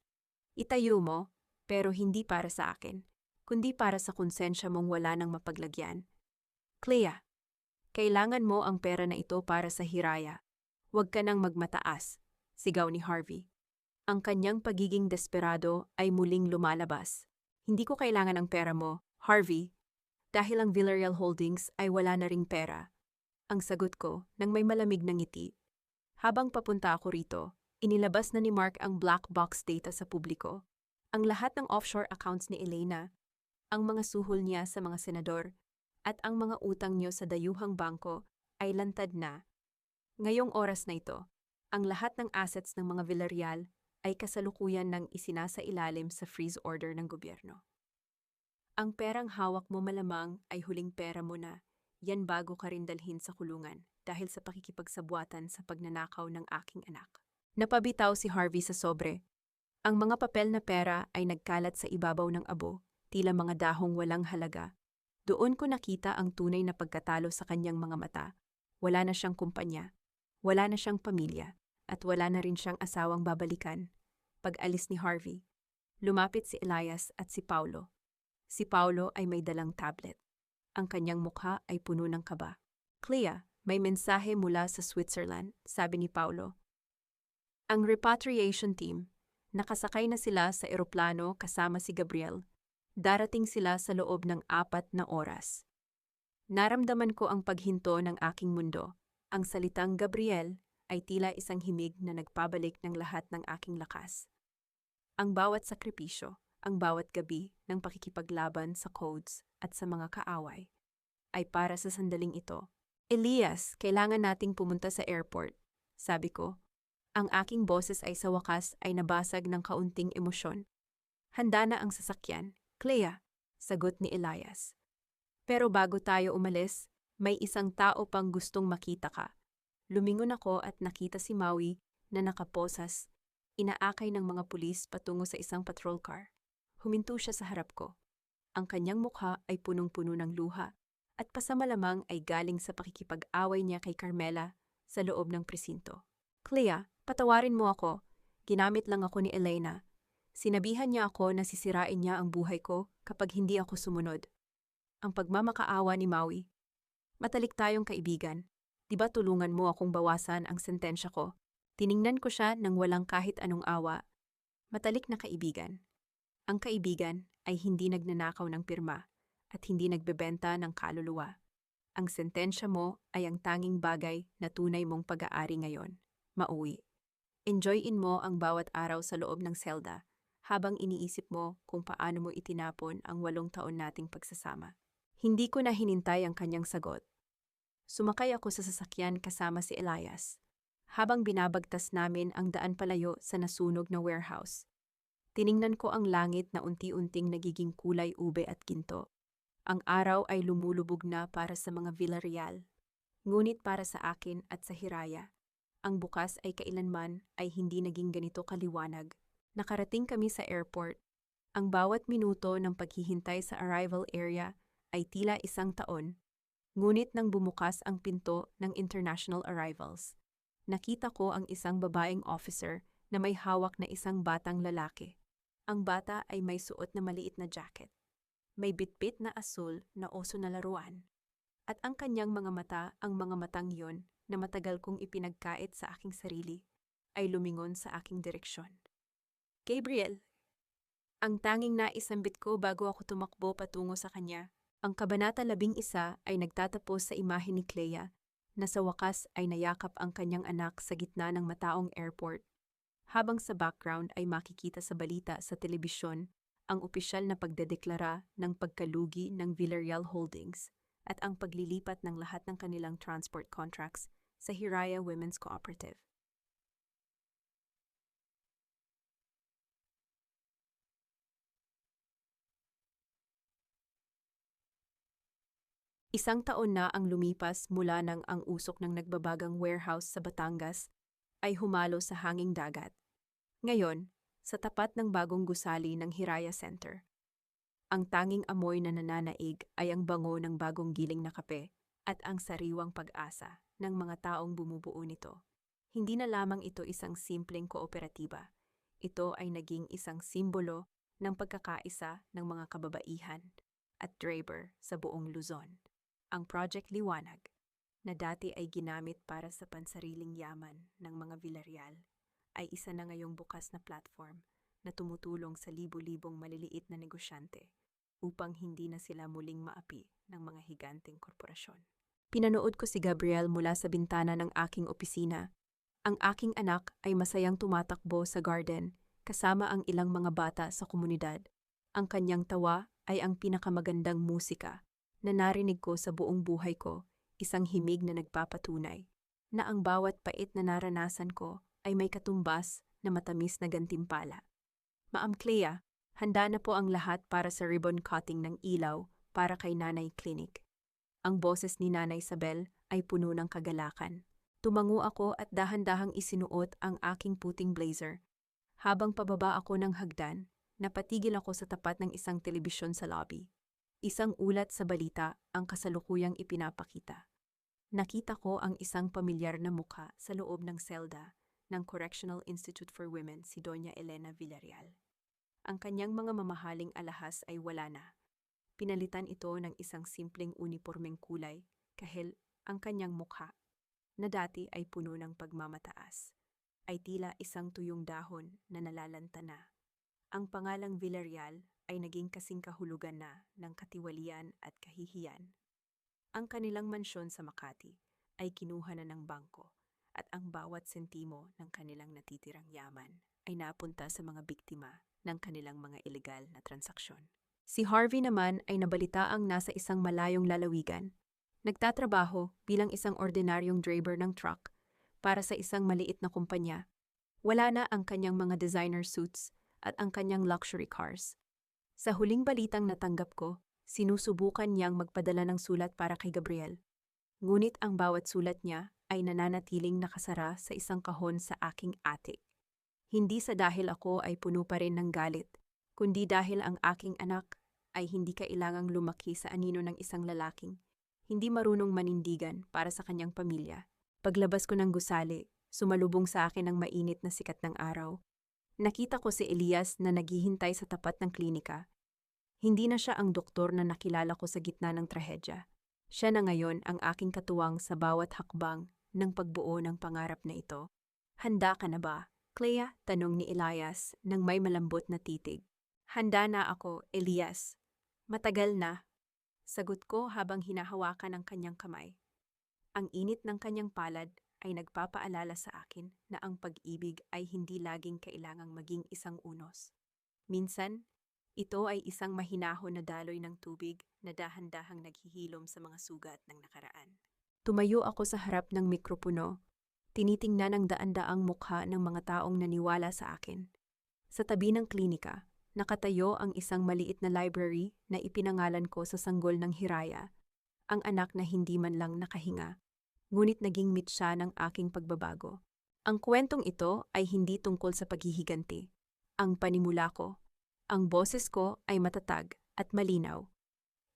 Itayo mo, pero hindi para sa akin, kundi para sa konsensya mong wala nang mapaglagyan. Clea, kailangan mo ang pera na ito para sa hiraya. Huwag ka nang magmataas, sigaw ni Harvey. Ang kanyang pagiging desperado ay muling lumalabas. Hindi ko kailangan ang pera mo, Harvey, dahil ang Villarreal Holdings ay wala na ring pera. Ang sagot ko nang may malamig na ngiti. Habang papunta ako rito, inilabas na ni Mark ang black box data sa publiko. Ang lahat ng offshore accounts ni Elena, ang mga suhol niya sa mga senador, at ang mga utang niyo sa dayuhang bangko ay lantad na. Ngayong oras na ito, ang lahat ng assets ng mga Villarreal ay kasalukuyan ng isinasailalim sa freeze order ng gobyerno. Ang perang hawak mo malamang ay huling pera mo na, yan bago ka rin dalhin sa kulungan dahil sa pakikipagsabwatan sa pagnanakaw ng aking anak. Napabitaw si Harvey sa sobre. Ang mga papel na pera ay nagkalat sa ibabaw ng abo, tila mga dahong walang halaga. Doon ko nakita ang tunay na pagkatalo sa kanyang mga mata. Wala na siyang kumpanya, wala na siyang pamilya, at wala na rin siyang asawang babalikan. Pag-alis ni Harvey, lumapit si Elias at si Paulo. Si Paulo ay may dalang tablet. Ang kanyang mukha ay puno ng kaba. Clea, may mensahe mula sa Switzerland, sabi ni Paulo. Ang repatriation team, nakasakay na sila sa eroplano kasama si Gabriel. Darating sila sa loob ng 4 na oras. Naramdaman ko ang paghinto ng aking mundo. Ang salitang Gabriel ay tila isang himig na nagpabalik ng lahat ng aking lakas. Ang bawat sakripisyo, ang bawat gabi ng pakikipaglaban sa codes at sa mga kaaway, ay para sa sandaling ito. Elias, kailangan nating pumunta sa airport, sabi ko. Ang aking boses ay sa wakas ay nabasag ng kaunting emosyon. Handa na ang sasakyan, Clea, sagot ni Elias. Pero bago tayo umalis, may isang tao pang gustong makita ka. Lumingon ako at nakita si Maui na nakaposas, inaakay ng mga pulis patungo sa isang patrol car. Huminto siya sa harap ko. Ang kanyang mukha ay punong-puno ng luha at pasamalamang ay galing sa pakikipag-away niya kay Carmela sa loob ng presinto. Clea, patawarin mo ako. Ginamit lang ako ni Elena. Sinabihan niya ako na sisirain niya ang buhay ko kapag hindi ako sumunod. Ang pagmamakaawa ni Maui. Matalik tayong kaibigan. Diba tulungan mo akong bawasan ang sentensya ko? Tiningnan ko siya nang walang kahit anong awa. Matalik na kaibigan. Ang kaibigan ay hindi nagnanakaw ng pirma at hindi nagbebenta ng kaluluwa. Ang sentensya mo ay ang tanging bagay na tunay mong pag-aari ngayon. Mauwi. Enjoyin mo ang bawat araw sa loob ng selda habang iniisip mo kung paano mo itinapon ang 8 taon nating pagsasama. Hindi ko na hinintay ang kanyang sagot. Sumakay ako sa sasakyan kasama si Elias, habang binabagtas namin ang daan palayo sa nasunog na warehouse. Tiningnan ko ang langit na unti-unting nagiging kulay ube at ginto. Ang araw ay lumulubog na para sa mga Villarreal, ngunit para sa akin at sa Hiraya, ang bukas ay kailanman ay hindi naging ganito kaliwanag. Nakarating kami sa airport. Ang bawat minuto ng paghihintay sa arrival area ay tila 1 taon. Ngunit nang bumukas ang pinto ng international arrivals, nakita ko ang isang babaeng officer na may hawak na isang batang lalaki. Ang bata ay may suot na maliit na jacket. May bitbit na asul na oso na laruan. At ang kanyang mga mata, ang mga matang yon na matagal kong ipinagkait sa aking sarili, ay lumingon sa aking direksyon. Gabriel! Ang tanging naisambit ko bago ako tumakbo patungo sa kanya, Ang Kabanata 11 ay nagtatapos sa imahe ni Clea na sa wakas ay nayakap ang kanyang anak sa gitna ng mataong airport, habang sa background ay makikita sa balita sa telebisyon ang opisyal na pagdedeklara ng pagkalugi ng Villarreal Holdings at ang paglilipat ng lahat ng kanilang transport contracts sa Hiraya Women's Cooperative. Isang taon na ang lumipas mula nang ang usok ng nagbabagang warehouse sa Batangas ay humalo sa hanging dagat. Ngayon, sa tapat ng bagong gusali ng Hiraya Center, ang tanging amoy na nananaig ay ang bango ng bagong giling na kape at ang sariwang pag-asa ng mga taong bumubuo nito. Hindi na lamang ito isang simpleng kooperatiba. Ito ay naging isang simbolo ng pagkakaisa ng mga kababaihan at driver sa buong Luzon. Ang Project Liwanag, na dati ay ginamit para sa pansariling yaman ng mga Villarreal, ay isa na ngayong bukas na platform na tumutulong sa libu-libong maliliit na negosyante upang hindi na sila muling maapi ng mga higanteng korporasyon. Pinanood ko si Gabriel mula sa bintana ng aking opisina. Ang aking anak ay masayang tumatakbo sa garden kasama ang ilang mga bata sa komunidad. Ang kanyang tawa ay ang pinakamagandang musika na narinig ko sa buong buhay ko, isang himig na nagpapatunay na ang bawat pait na naranasan ko ay may katumbas na matamis na gantimpala. Ma'am Clea, handa na po ang lahat para sa ribbon cutting ng ilaw para kay Nanay Clinic. Ang boses ni Nanay Isabel ay puno ng kagalakan. Tumango ako at dahan-dahang isinuot ang aking puting blazer. Habang pababa ako ng hagdan, napatigil ako sa tapat ng isang telebisyon sa lobby. Isang ulat sa balita ang kasalukuyang ipinapakita. Nakita ko ang isang pamilyar na mukha sa loob ng selda ng Correctional Institute for Women, si Doña Elena Villarreal. Ang kanyang mga mamahaling alahas ay wala na. Pinalitan ito ng isang simpleng unipormeng kulay kahil ang kanyang mukha, na dati ay puno ng pagmamataas, ay tila isang tuyong dahon na nalalanta na. Ang pangalang Villarreal ay naging kasing kahulugan na ng katiwalian at kahihiyan. Ang kanilang mansyon sa Makati ay kinuha na ng bangko at ang bawat sentimo ng kanilang natitirang yaman ay napunta sa mga biktima ng kanilang mga ilegal na transaksyon. Si Harvey naman ay nabalitaang nasa isang malayong lalawigan. Nagtatrabaho bilang isang ordinaryong driver ng truck para sa isang maliit na kumpanya. Wala na ang kanyang mga designer suits at ang kanyang luxury cars. Sa huling balitang natanggap ko, sinusubukan niyang magpadala ng sulat para kay Gabriel. Ngunit ang bawat sulat niya ay nananatiling nakasara sa isang kahon sa aking attic. Hindi sa dahil ako ay puno pa rin ng galit, kundi dahil ang aking anak ay hindi kailangang lumaki sa anino ng isang lalaking hindi marunong manindigan para sa kanyang pamilya. Paglabas ko ng gusali, sumalubong sa akin ang mainit na sikat ng araw. Nakita ko si Elias na naghihintay sa tapat ng klinika. Hindi na siya ang doktor na nakilala ko sa gitna ng trahedya. Siya na ngayon ang aking katuwang sa bawat hakbang ng pagbuo ng pangarap na ito. Handa ka na ba, Clea? Tanong ni Elias nang may malambot na titig. Handa na ako, Elias. Matagal na. Sagot ko habang hinahawakan ang kanyang kamay. Ang init ng kanyang palad ay nagpapaalala sa akin na ang pag-ibig ay hindi laging kailangang maging isang unos. Minsan, ito ay isang mahinahon na daloy ng tubig na dahan-dahang naghihilom sa mga sugat ng nakaraan. Tumayo ako sa harap ng mikropono, tinitingnan ang daan-daang mukha ng mga taong naniwala sa akin. Sa tabi ng klinika, nakatayo ang isang maliit na library na ipinangalan ko sa sanggol ng Hiraya, ang anak na hindi man lang nakahinga. Ngunit naging mitsa ng aking pagbabago. Ang kwentong ito ay hindi tungkol sa paghihiganti. Ang panimula ko, ang boses ko ay matatag at malinaw.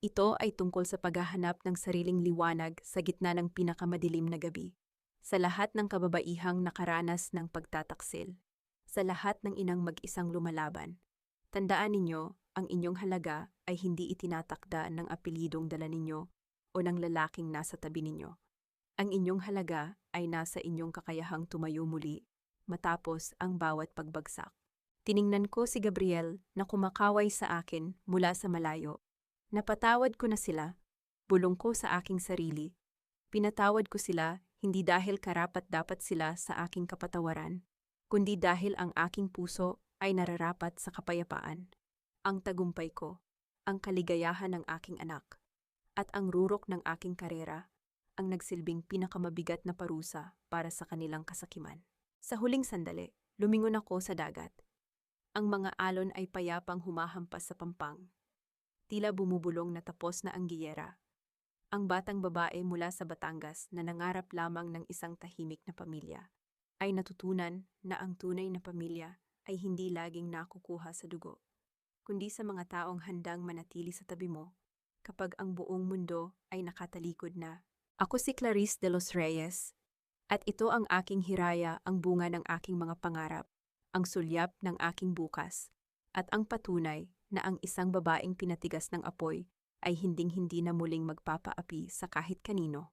Ito ay tungkol sa paghahanap ng sariling liwanag sa gitna ng pinakamadilim na gabi. Sa lahat ng kababaihang nakaranas ng pagtataksil. Sa lahat ng inang mag-isang lumalaban. Tandaan ninyo, ang inyong halaga ay hindi itinatakda ng apelidong dala ninyo o ng lalaking nasa tabi ninyo. Ang inyong halaga ay nasa inyong kakayahang tumayo muli matapos ang bawat pagbagsak. Tiningnan ko si Gabriel na kumakaway sa akin mula sa malayo. Napatawad ko na sila, bulong ko sa aking sarili. Pinatawad ko sila hindi dahil karapat-dapat sila sa aking kapatawaran, kundi dahil ang aking puso ay nararapat sa kapayapaan. Ang tagumpay ko, ang kaligayahan ng aking anak, at ang rurok ng aking karera, ang nagsilbing pinakamabigat na parusa para sa kanilang kasakiman. Sa huling sandali, lumingon ako sa dagat. Ang mga alon ay payapang humahampas sa pampang. Tila bumubulong na tapos na ang giyera. Ang batang babae mula sa Batangas na nangarap lamang ng isang tahimik na pamilya ay natutunan na ang tunay na pamilya ay hindi laging nakukuha sa dugo, kundi sa mga taong handang manatili sa tabi mo kapag ang buong mundo ay nakatalikod na. Ako si Clarice de los Reyes, at ito ang aking hiraya, ang bunga ng aking mga pangarap, ang sulyap ng aking bukas, at ang patunay na ang isang babaeng pinatigas ng apoy ay hinding-hindi na muling magpapaapi sa kahit kanino.